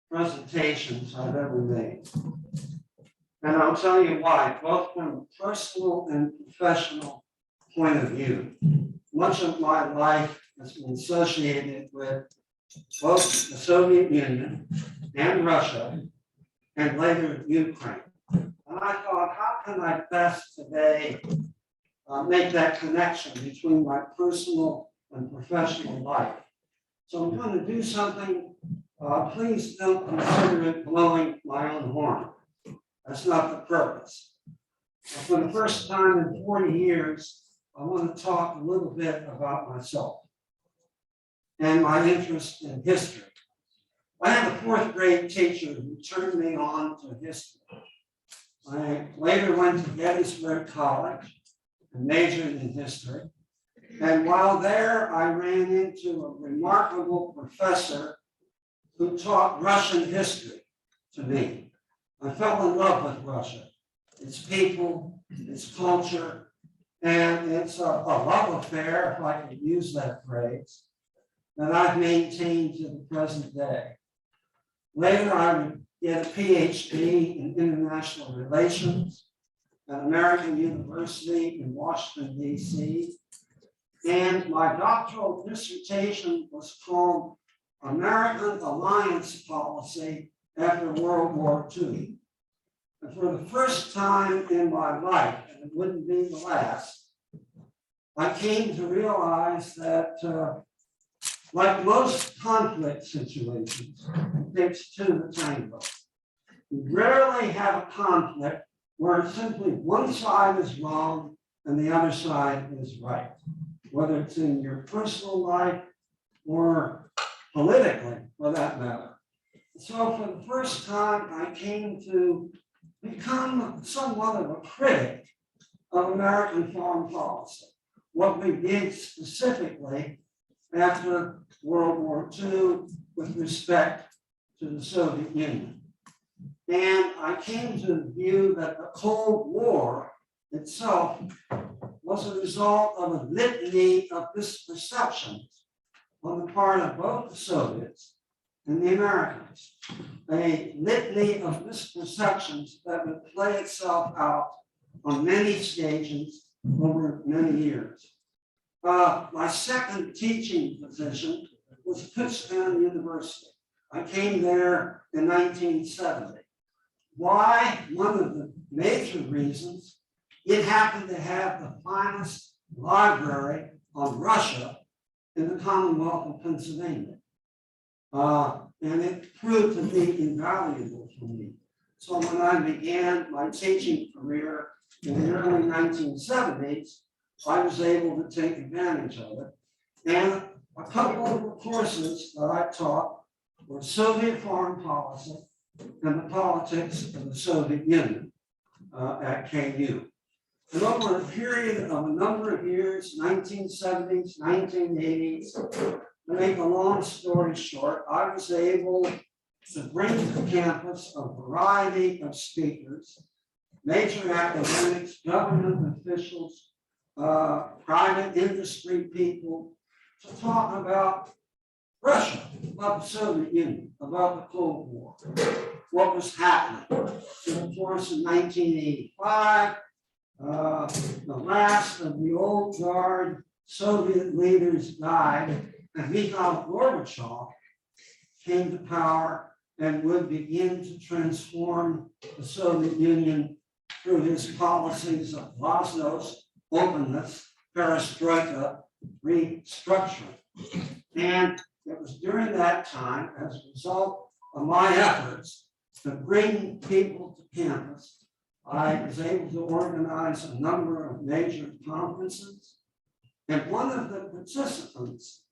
presentations I've ever made. And I'll tell you why, both from a personal and professional point of view. Much of my life has been associated with both the Soviet Union and Russia, and later Ukraine. And I thought, how can I best today make that connection between my personal and professional life? So I'm going to do something, please don't consider it blowing my own horn. That's not the purpose. For the first time in 40 years, I want to talk a little bit about myself and my interest in history. I had a 4th grade teacher who turned me on to history. I later went to Gettysburg College and majored in history. And while there, I ran into a remarkable professor who taught Russian history to me. I fell in love with Russia, its people, its culture, and it's a love affair, if I could use that phrase, that I've maintained to the present day. Later, I would get a PhD in international relations at American University in Washington, D.C. And my doctoral dissertation was called American Alliance Policy after World War II. And for the first time in my life, and it wouldn't be the last, I came to realize that like most conflict situations, it takes 2 to tango. You rarely have a conflict where simply one side is wrong and the other side is right, whether it's in your personal life or politically, for that matter. So for the first time, I came to become somewhat of a critic of American foreign policy, what we did specifically after World War II with respect to the Soviet Union. And I came to the view that the Cold War itself was a result of a litany of misperceptions on the part of both the Soviets and the Americans. A litany of misperceptions that would play itself out on many stages over many years. My second teaching position was Kutztown University. I came there in 1970. Why? One of the major reasons, it happened to have the finest library on Russia in the Commonwealth of Pennsylvania. And it proved to be invaluable for me. So when I began my teaching career in the early 1970s, I was able to take advantage of it. And a couple of the courses that I taught were Soviet foreign policy and the politics of the Soviet Union at KU. And over a period of a number of years, 1970s, 1980s, to make a long story short, I was able to bring to campus a variety of speakers, major academics, government officials, private industry people, to talk about Russia, about the Soviet Union, about the Cold War, what was happening. And of course, in 1985, the last of the old guard Soviet leaders died, and Mikhail Gorbachev came to power and would begin to transform the Soviet Union through his policies of glasnost, openness, perestroika, restructuring. And it was during that time, as a result of my efforts to bring people to campus, I was able to organize a number of major conferences. And one of the participants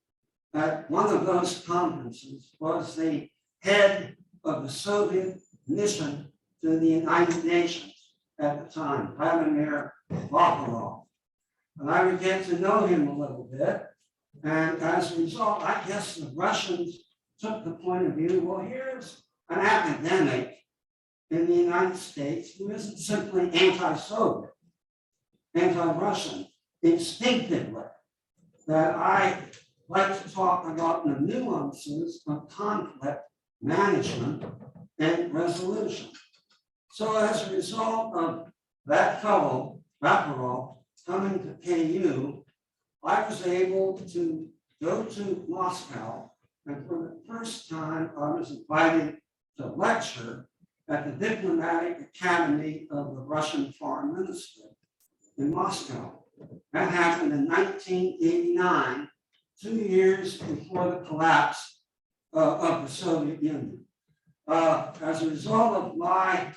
at one of those conferences was the head of the Soviet mission to the United Nations at the time, Vladimir Vakarov. And I began to know him a little bit. And as a result, I guess the Russians took the point of view, well, here's an academic in the United States who isn't simply anti-Soviet, anti-Russian, instinctively, that I like to talk about the nuances of conflict management and resolution. So as a result of that fellow, Vakarov, coming to KU, I was able to go to Moscow, and for the first time, I was invited to lecture at the Diplomatic Academy of the Russian Foreign Ministry in Moscow. That happened in 1989, 2 years before the collapse of the Soviet Union. As a result of my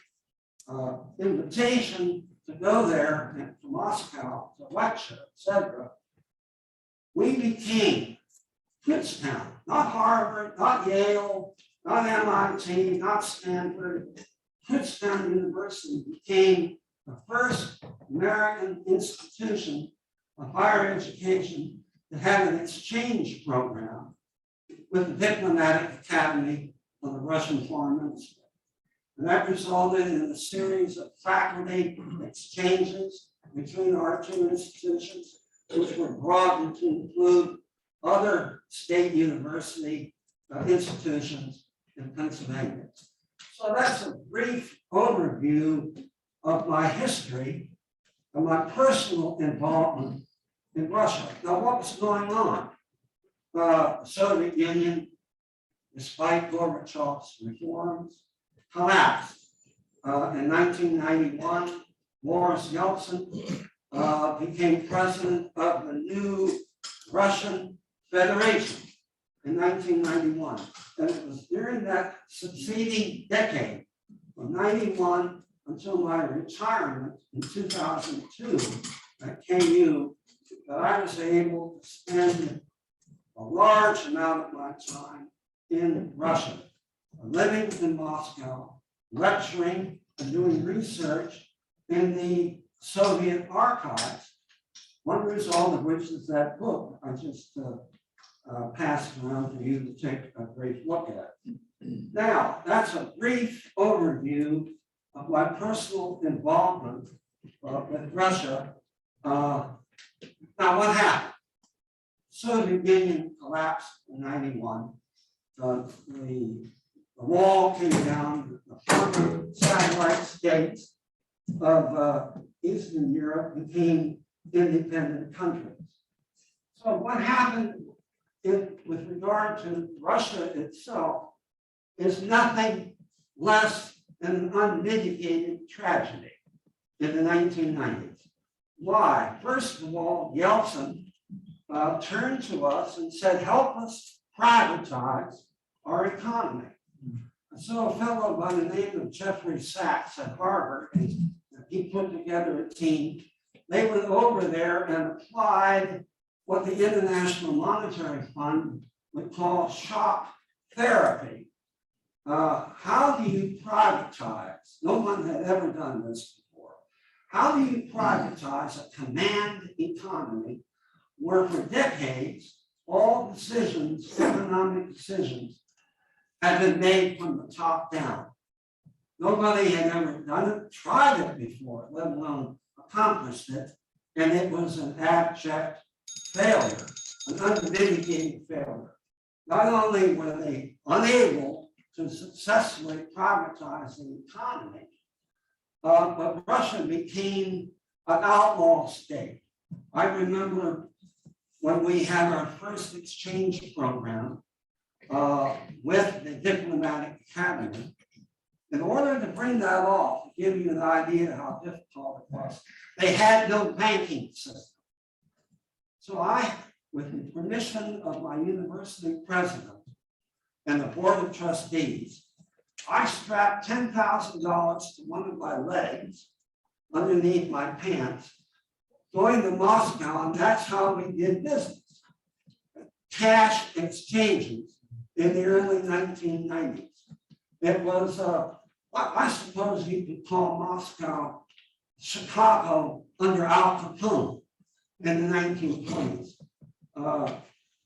invitation to go there and to Moscow to lecture, etc., we became Kutztown, not Harvard, not Yale, not MIT, not Stanford. Kutztown University became the first American institution of higher education to have an exchange program with the Diplomatic Academy of the Russian Foreign Ministry. And that resulted in a series of faculty exchanges between our two institutions, which were broadened to include other state university institutions in Pennsylvania. So that's a brief overview of my history and my personal involvement in Russia. Now, what was going on? The Soviet Union, despite Gorbachev's reforms, collapsed. In 1991, Boris Yeltsin became president of the new Russian Federation in 1991. And it was during that succeeding decade, from 91 until my retirement in 2002 at KU, that I was able to spend a large amount of my time in Russia, living in Moscow, lecturing and doing research in the Soviet archives. One result of which is that book I just passed around for you to take a brief look at. Now, that's a brief overview of my personal involvement with Russia. Now, what happened? Soviet Union collapsed in 91. The wall came down, the former satellite states of Eastern Europe became independent countries. So what happened with regard to Russia itself is nothing less than an unmitigated tragedy in the 1990s. Why? First of all, Yeltsin turned to us and said, help us privatize our economy. And so a fellow by the name of Jeffrey Sachs at Harvard, and he put together a team. They went over there and applied what the International Monetary Fund would call shock therapy. How do you privatize? No one had ever done this before. How do you privatize a command economy where for decades, all decisions, economic decisions, have been made from the top down? Nobody had ever done it, tried it before, let alone accomplished it, and it was an abject failure, an unmitigated failure. Not only were they unable to successfully privatize the economy, but Russia became an outlaw state. I remember when we had our first exchange program with the diplomatic academy. In order to bring that off, to give you an idea how difficult it was, they had no banking system. So I, with the permission of my university president and the board of trustees, I strapped $10,000 to one of my legs underneath my pants, going to Moscow, and that's how we did business. Cash exchanges in the early 1990s. It was, I suppose you could call Moscow Chicago under Al Capone in the 1920s.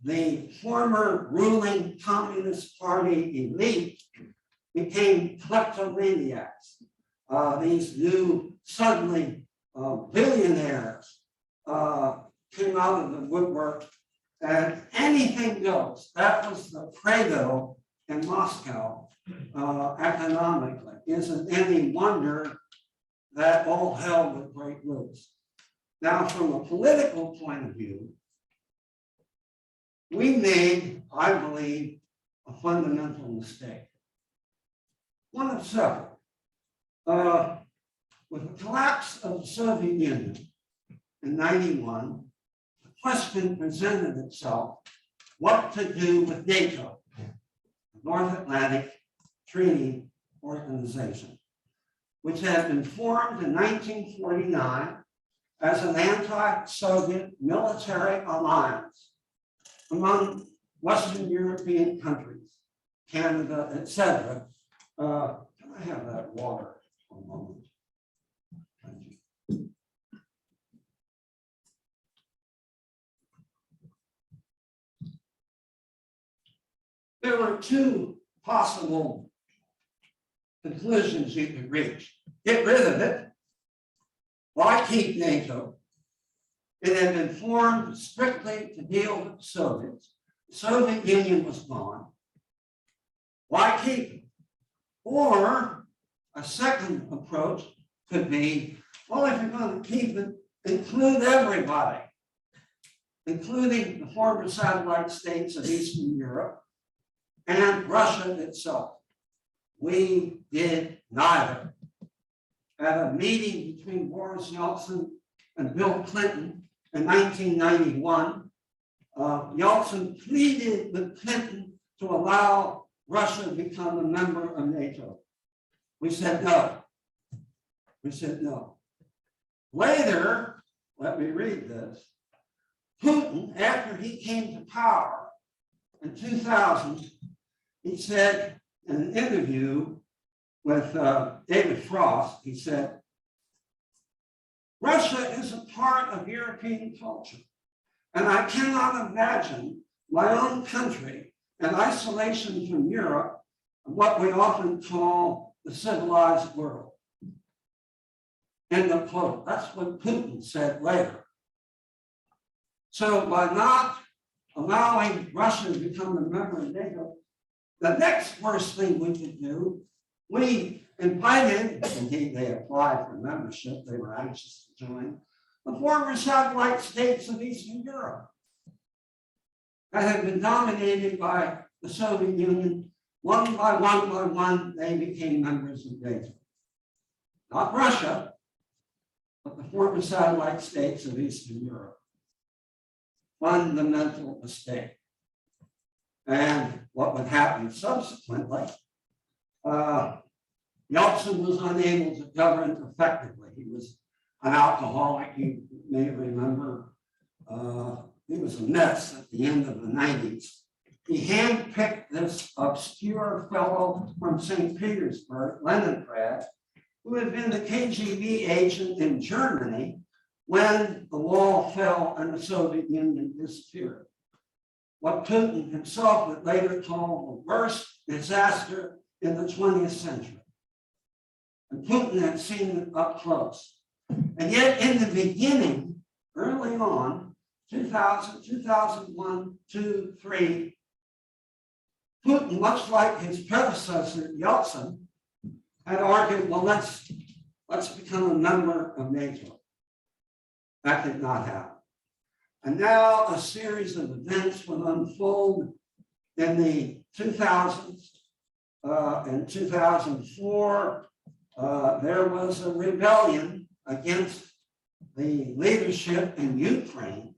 The former ruling Communist Party elite became kleptomaniacs. These new, suddenly, billionaires came out of the woodwork, and anything goes. That was the credo in Moscow economically. Isn't any wonder that all hell would break loose. Now, from a political point of view, we made, I believe, a fundamental mistake. One of several. With the collapse of the Soviet Union in '91, the question presented itself what to do with NATO, the North Atlantic Treaty Organization, which had been formed in 1949 as an anti-Soviet military alliance among Western European countries, Canada, etc. Can I have that water for a moment? Thank you. There were two possible conclusions you could reach. Get rid of it. Why keep NATO? It had been formed strictly to deal with the Soviets. The Soviet Union was gone. Why keep it? Or a second approach could be, well, if you're going to keep it, include everybody, including the former satellite states of Eastern Europe and Russia itself. We did neither. At a meeting between Boris Yeltsin and Bill Clinton in 1991, Yeltsin pleaded with Clinton to allow Russia to become a member of NATO. We said no. We said no. Later, let me read this. Putin, after he came to power in 2000, he said in an interview with David Frost, he said, Russia is a part of European culture, and I cannot imagine my own country in isolation from Europe, what we often call the civilized world. End of quote. That's what Putin said later. So by not allowing Russia to become a member of NATO, the next worst thing we could do, we invited, indeed they applied for membership, they were anxious to join, the former satellite states of Eastern Europe that had been dominated by the Soviet Union. One by one, they became members of NATO. Not Russia, but the former satellite states of Eastern Europe. fundamental mistake. And what would happen subsequently, Yeltsin was unable to govern effectively. He was an alcoholic, you may remember. He was a mess at the end of the 90s. He handpicked this obscure fellow from St. Petersburg, Leningrad, who had been the KGB agent in Germany when the wall fell and the Soviet Union disappeared. What Putin himself would later call the worst disaster in the 20th century. And Putin had seen it up close. And yet in the beginning, early on, 2000, 2001, 2, 3, Putin, much like his predecessor, Yeltsin, had argued, well, let's become a member of NATO. That did not happen. And now a series of events would unfold in the 2000s. In 2004, there was a rebellion against the leadership in Ukraine,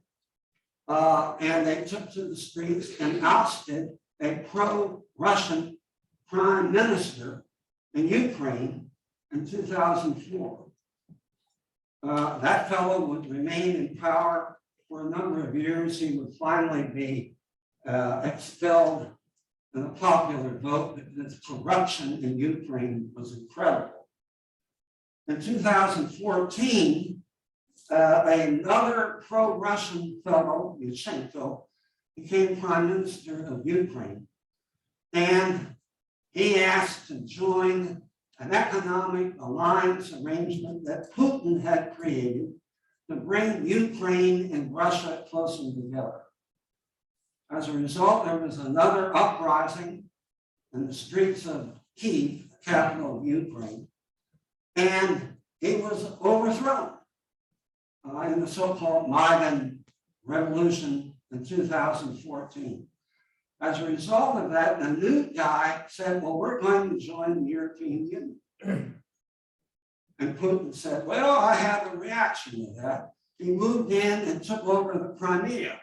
and they took to the streets and ousted a pro-Russian prime minister in Ukraine in 2004. That fellow would remain in power for a number of years. He would finally be expelled in a popular vote because corruption in Ukraine was incredible. In 2014, another pro-Russian fellow, Yushchenko, became prime minister of Ukraine. And he asked to join an economic alliance arrangement that Putin had created to bring Ukraine and Russia closer together. As a result, there was another uprising in the streets of Kyiv, the capital of Ukraine, and he was overthrown in the so-called Maidan Revolution in 2014. As a result of that, the new guy said, well, we're going to join the European Union. And Putin said, well, I have a reaction to that. He moved in and took over the Crimea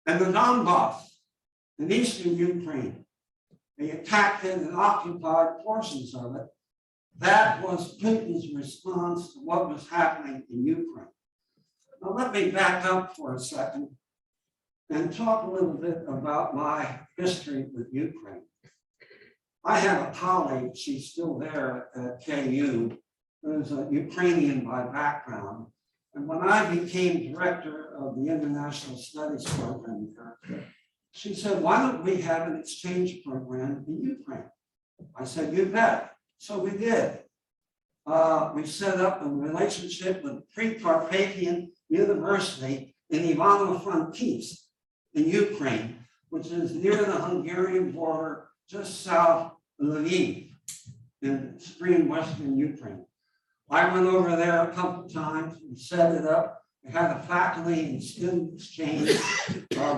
and the Donbass in eastern Ukraine. They attacked it and occupied portions of it. That was Putin's response to what was happening in Ukraine. Now, let me back up for a second and talk a little bit about my history with Ukraine. I have a colleague, she's still there at KU, who's a Ukrainian by background. And when I became director of the International Studies program, she said, why don't we have an exchange program in Ukraine? I said, you bet. So we did. We set up a relationship with Pre-Carpathian University in Ivano-Frankivsk in Ukraine, which is near the Hungarian border, just south of Lviv in extreme western Ukraine. I went over there a couple of times and set it up. We had a faculty and student exchange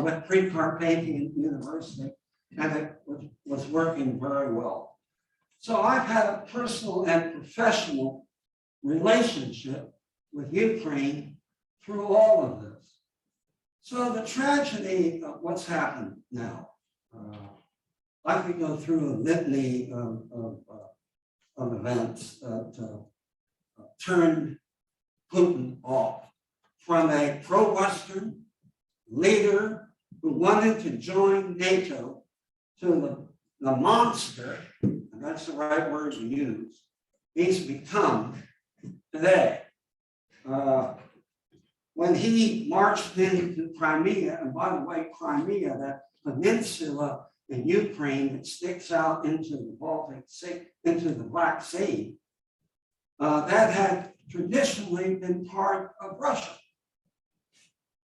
with Pre-Carpathian University, and it was working very well. So I've had a personal and professional relationship with Ukraine through all of this. So the tragedy of what's happened now, I could go through a litany of events that turned Putin off from a pro-Western leader who wanted to join NATO to the monster, and that's the right word to use, he's become today. When he marched into Crimea, and by the way, Crimea, that peninsula in Ukraine that sticks out into the Baltic Sea, into the Black Sea, that had traditionally been part of Russia.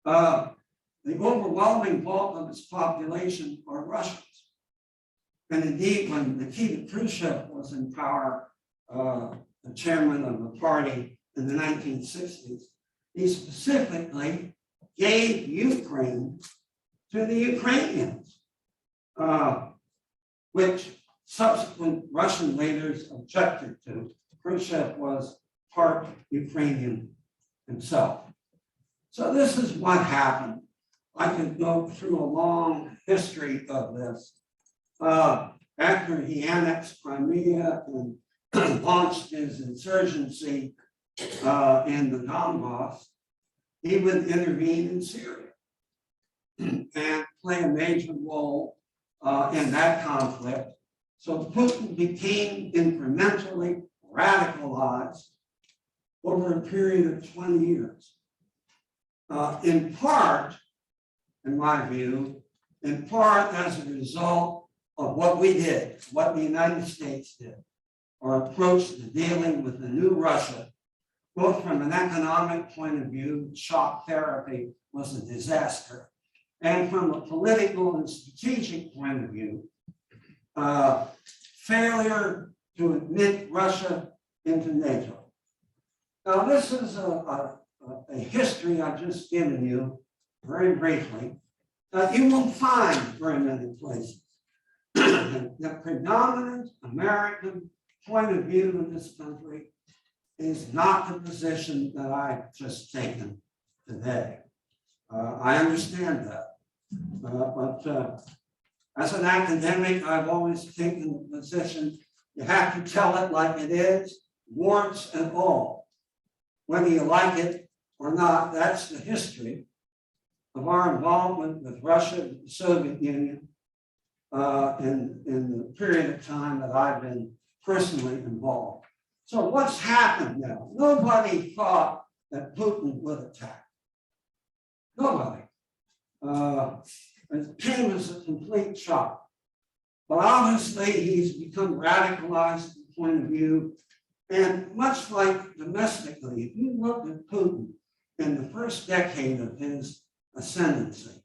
The overwhelming bulk of its population are Russians. And indeed, when Nikita Khrushchev was in power, the chairman of the party in the 1960s, he specifically gave Ukraine to the Ukrainians, which subsequent Russian leaders objected to. Khrushchev was part Ukrainian himself. So this is what happened I could go through a long history of this. After he annexed Crimea and launched his insurgency in the Donbass, he would intervene in Syria and play a major role in that conflict. So Putin became incrementally radicalized over a period of 20 years. In part, in my view, in part as a result of what we did, what the United States did, our approach to dealing with the new Russia, both from an economic point of view, shock therapy was a disaster, and from a political and strategic point of view, failure to admit Russia into NATO. Now, this is a history I've just given you very briefly that you won't find very many places. The predominant American point of view in this country is not the position that I've just taken today. I understand that. But as an academic, I've always taken the position you have to tell it like it is, warts and all. Whether you like it or not, that's the history of our involvement with Russia and the Soviet Union in the period of time that I've been personally involved. So what's happened now? Nobody thought that Putin would attack. Nobody. It came as a complete shock. But obviously he's become radicalized from the point of view. And much like domestically, if you look at Putin in the first decade of his ascendancy,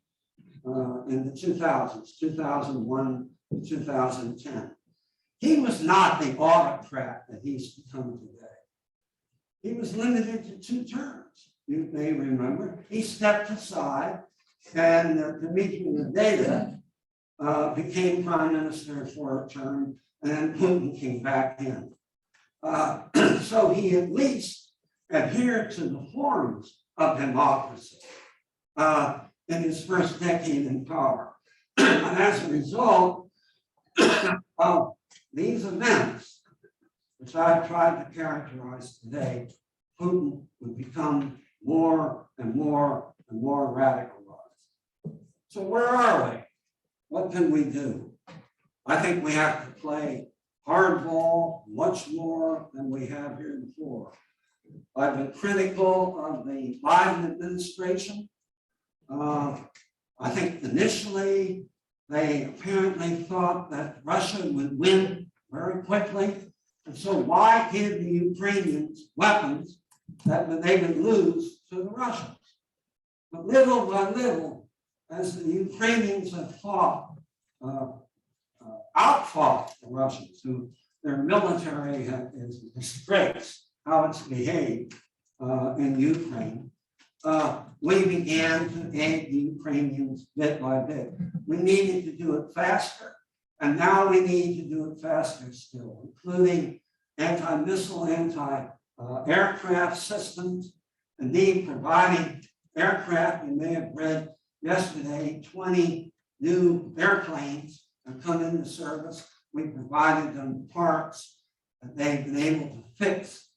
in the 2000s, 2001 to 2010, he was not the autocrat that he's become today. He was limited to 2 terms. You may remember, he stepped aside and Dmitry Medvedev became prime minister for a term, and then Putin came back in. So he at least adhered to the forms of democracy in his first decade in power. And as a result of these events, which I've tried to characterize today, Putin would become more and more and more radicalized. So where are we? What can we do? I think we have to play hardball much more than we have heretofore. I've been critical of the Biden administration. I think initially they apparently thought that Russia would win very quickly. And so why give the Ukrainians weapons that they would lose to the Russians? But little by little, as the Ukrainians have fought, outfought the Russians, who their military is disgraced how it's behaved in Ukraine, we began to aid the Ukrainians bit by bit. We needed to do it faster, and now we need to do it faster still, including anti-missile, anti-aircraft systems, indeed providing aircraft. You may have read yesterday, 20 new airplanes have come into service. We provided them parts that they've been able to fix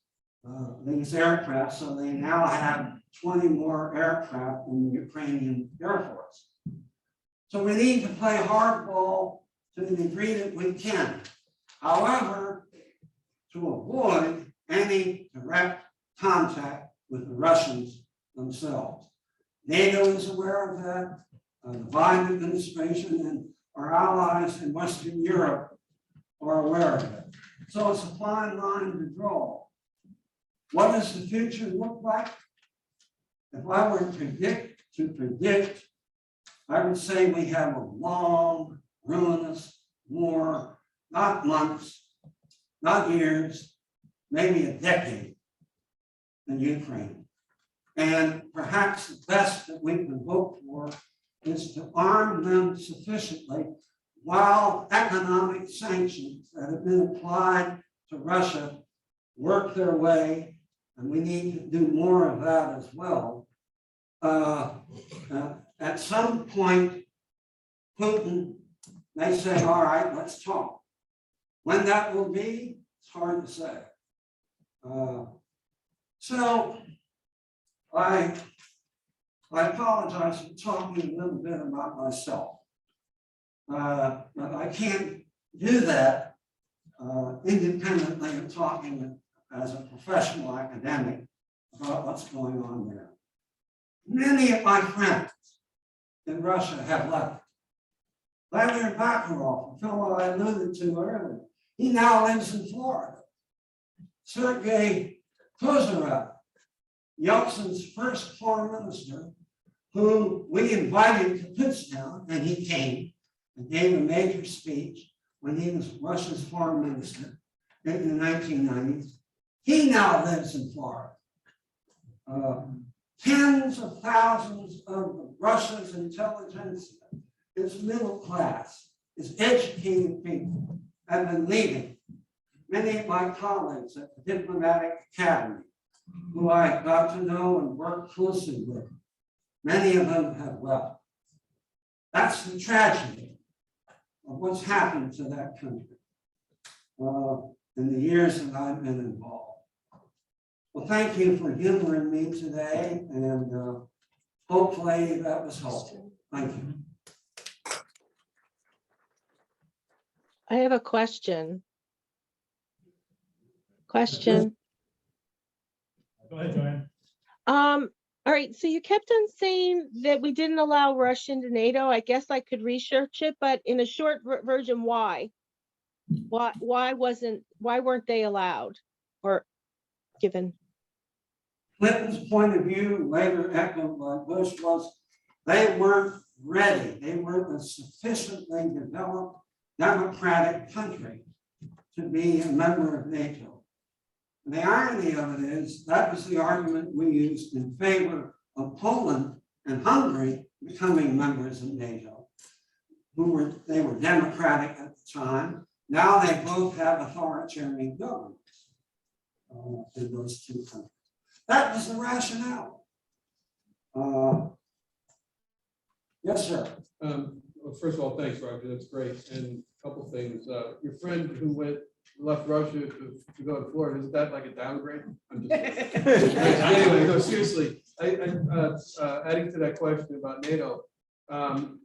these aircraft, so they now have 20 more aircraft in the Ukrainian Air Force. So we need to play hardball to the degree that we can. However, to avoid any direct contact with the Russians themselves. NATO is aware of that. The Biden administration and our allies in Western Europe are aware of it. So it's a fine line to draw. What does the future look like? If I were to predict, I would say we have a long, ruinous war, not months, not years, maybe a decade in Ukraine. And perhaps the best that we can hope for is to arm them sufficiently while economic sanctions that have been applied to Russia work their way, and we need to do more of that as well. at some point, Putin may say, all right, let's talk. When that will be, it's hard to say. So I apologize for talking a little bit about myself. But I can't do that independently of talking as a professional academic about what's going on there. Many of my friends in Russia have left. Vladimir Bakarov, a fellow I alluded to earlier, he now lives in Florida. Sergei Kozyrev, Yeltsin's first foreign minister, whom we invited to Potsdam, and he came and gave a major speech when he was Russia's foreign minister in the 1990s. He now lives in Florida. Tens of thousands of Russia's intelligence, its middle class, its educated people have been leaving. Many of my colleagues at the Diplomatic Academy, who I got to know and work closely with, many of them have left. That's the tragedy of what's happened to that country in the years that I've been involved. Well, thank you for humoring me today, and hopefully that was helpful. Thank you. I have a question. Go ahead, Joanne. All right, so you kept on saying that we didn't allow Russia into NATO. I guess I could research it, but in a short version, why? Why weren't they allowed or given? Clinton's point of view, later echoed by Bush, was they weren't ready. They weren't a sufficiently developed democratic country to be a member of NATO. And the irony of it is that was the argument we used in favor of Poland and Hungary becoming members of NATO. They were democratic at the time. Now they both have authoritarian governments in those two countries. That was the rationale. Yes, sir. Well, first of all, thanks, Roger. That's great. And a couple things. Your friend who left Russia to go to Florida, isn't that like a downgrade? I'm just anyway, no, seriously. Adding to that question about NATO,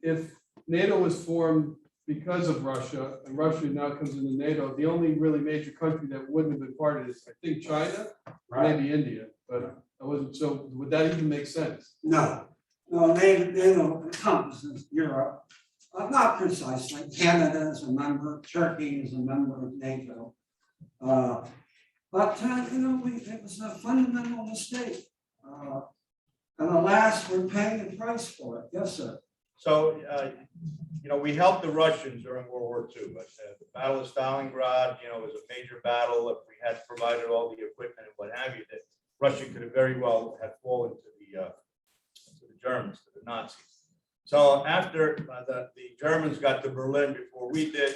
if NATO was formed because of Russia, and Russia now comes into NATO, the only really major country that wouldn't have been part of this, I think China, maybe India, but I wasn't. So would that even make sense? No, NATO encompasses Europe. Not precisely. Canada is a member, Turkey is a member of NATO. But it was a fundamental mistake. And alas, we're paying the price for it. Yes, sir. So, we helped the Russians during World War II, but the Battle of Stalingrad, was a major battle. If we had provided all the equipment and what have you, that Russia could have very well have fallen to the Germans, to the Nazis. So after the Germans got to Berlin before we did,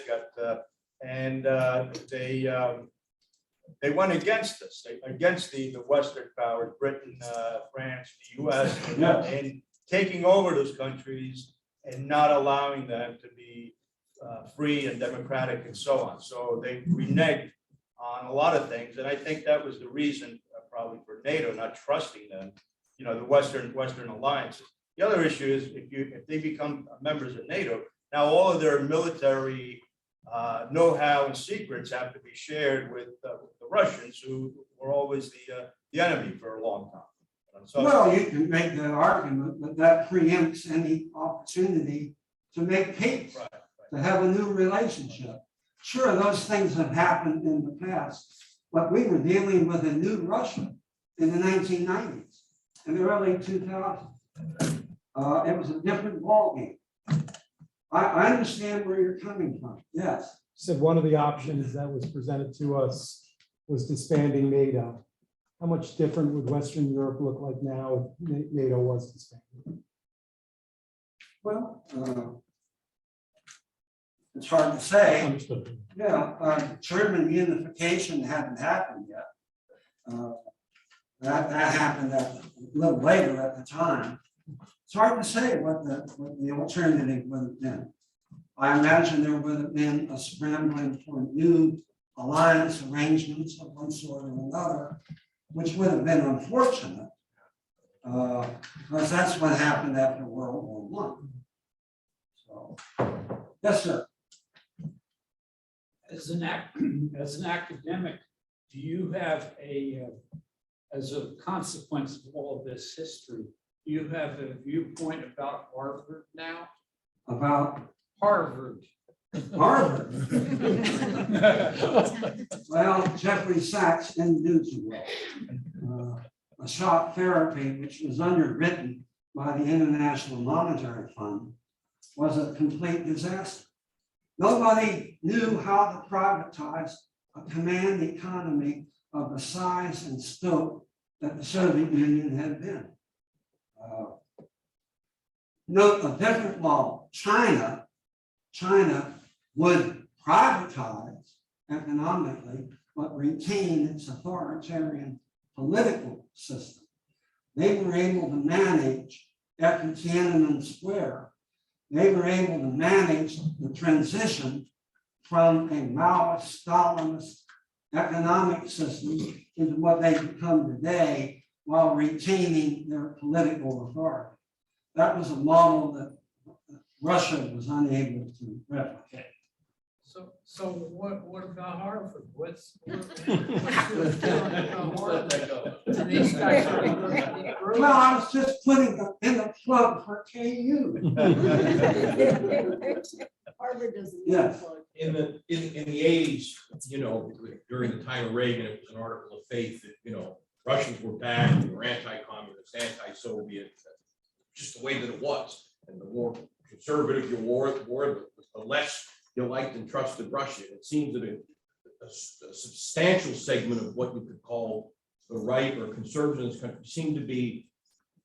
they went against us, against the Western powers, Britain, France, the U.S., and taking over those countries and not allowing them to be free and democratic and so on. So they reneged on a lot of things, and I think that was the reason probably for NATO not trusting them, the Western alliances. The other issue is if they become members of NATO, now all of their military know-how and secrets have to be shared with the Russians, who were always the enemy for a long time. So, well, you can make the argument that preempts any opportunity to make peace, to have a new relationship. Sure, those things have happened in the past, but we were dealing with a new Russia in the 1990s, in the early 2000s. It was a different ballgame. I understand where you're coming from. Yes. Said one of the options that was presented to us was disbanding NATO. How much different would Western Europe look like now if NATO was disbanded? Well, it's hard to say. Understood. Yeah, German unification hadn't happened yet. That happened a little later at the time. It's hard to say what the alternative would have been. I imagine there would have been a scrambling for new alliance arrangements of one sort or another, which would have been unfortunate, because that's what happened after World War I. So, yes, sir. As an academic, do you have as a consequence of all of this history, do you have a viewpoint about Harvard now? About Harvard. Harvard. Well, Jeffrey Sachs didn't do too well. A shock therapy, which was underwritten by the International Monetary Fund, was a complete disaster. Nobody knew how to privatize a command economy of the size and scope that the Soviet Union had been. Note a different model. China would privatize economically, but retain its authoritarian political system. They were able to manage after Tiananmen Square. They were able to manage the transition from a Maoist, Stalinist economic system into what they become today while retaining their political authority. That was a model that Russia was unable to replicate. So what about Harvard? What's These guys well, I was just putting in a plug for KU. Harvard doesn't. Yes. In the 80s, you know, during the time of Reagan, it was an article of faith that, you know, Russians were bad, they were anti-communist, anti-Soviet, just the way that it was. And the more conservative you were, the less you liked and trusted Russia. It seems that a substantial segment of what you could call the right or conservatives in this country seem to be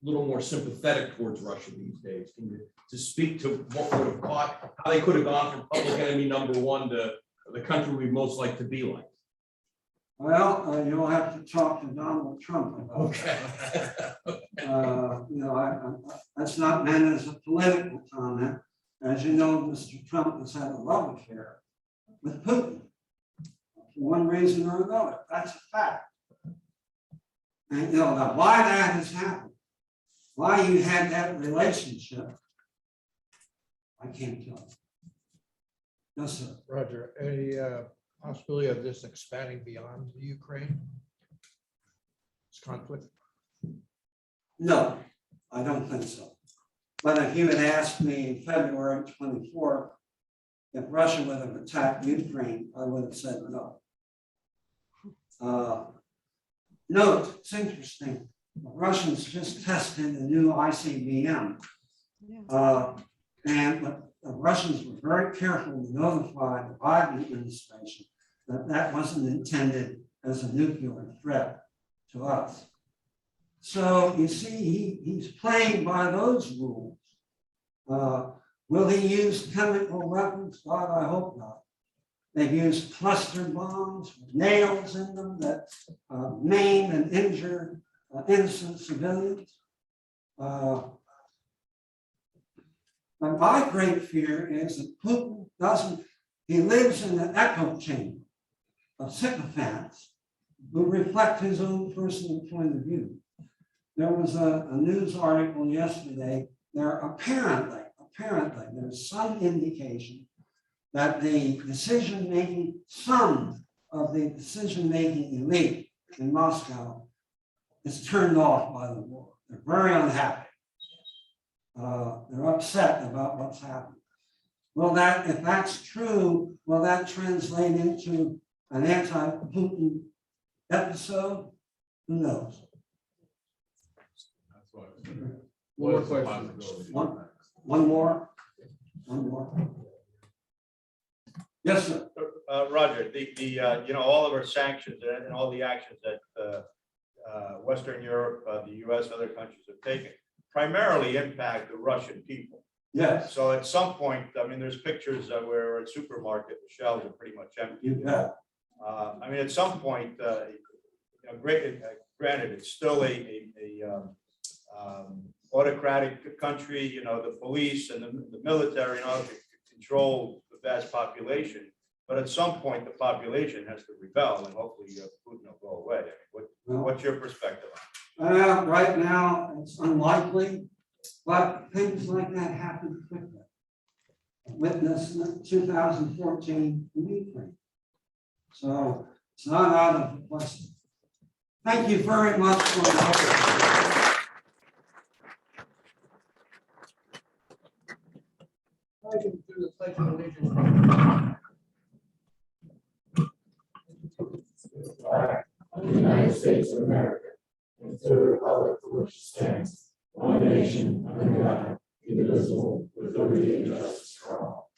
a little more sympathetic towards Russia these days. Can you to speak to what would have caught, how they could have gone from public enemy number one to the country we'd most like to be like? Well, you'll have to talk to Donald Trump about that. You know, that's not meant as a political comment. As you know, Mr. Trump has had a love affair with Putin for one reason or another. That's a fact. And you know, now why that has happened, why you had that relationship, I can't tell you. Yes, sir. Roger, a possibility of this expanding beyond the Ukraine? This conflict? No, I don't think so. But if you had asked me February 24th, if Russia would have attacked Ukraine, I would have said no. Note, it's interesting, the Russians just tested a new ICBM. And the Russians were very careful to notify the Biden administration that that wasn't intended as a nuclear threat to us. So you see, he's playing by those rules. Will he use chemical weapons? God, I hope not. They've used cluster bombs with nails in them that maim and injure innocent civilians. But my great fear is that Putin he lives in an echo chamber of sycophants who reflect his own personal point of view. There was a news article yesterday. There apparently there's some indication that some of the decision-making elite in Moscow is turned off by the war. They're very unhappy. They're upset about what's happened. If that's true, will that translate into an anti-Putin episode? Who knows? More questions. One more. Yes, sir. Roger, you know, all of our sanctions and all the actions that Western Europe, the US, other countries have taken primarily impact the Russian people. Yes. So at some point, I mean, there's pictures where at supermarket, the shelves are pretty much empty. You bet. I mean, at some point, you know, granted, it's still autocratic country, the police and the military, to control the vast population. But at some point, the population has to rebel, and hopefully Putin will go away. What's your perspective on it? Right now, it's unlikely, but things like that happen quickly. Witness 2014 in Ukraine. So it's not out of the question. Thank you very much for the. I can do the pledge of allegiance. Of the United States of America, and to the republic for which it stands, one nation, under God, indivisible, with liberty and justice for all.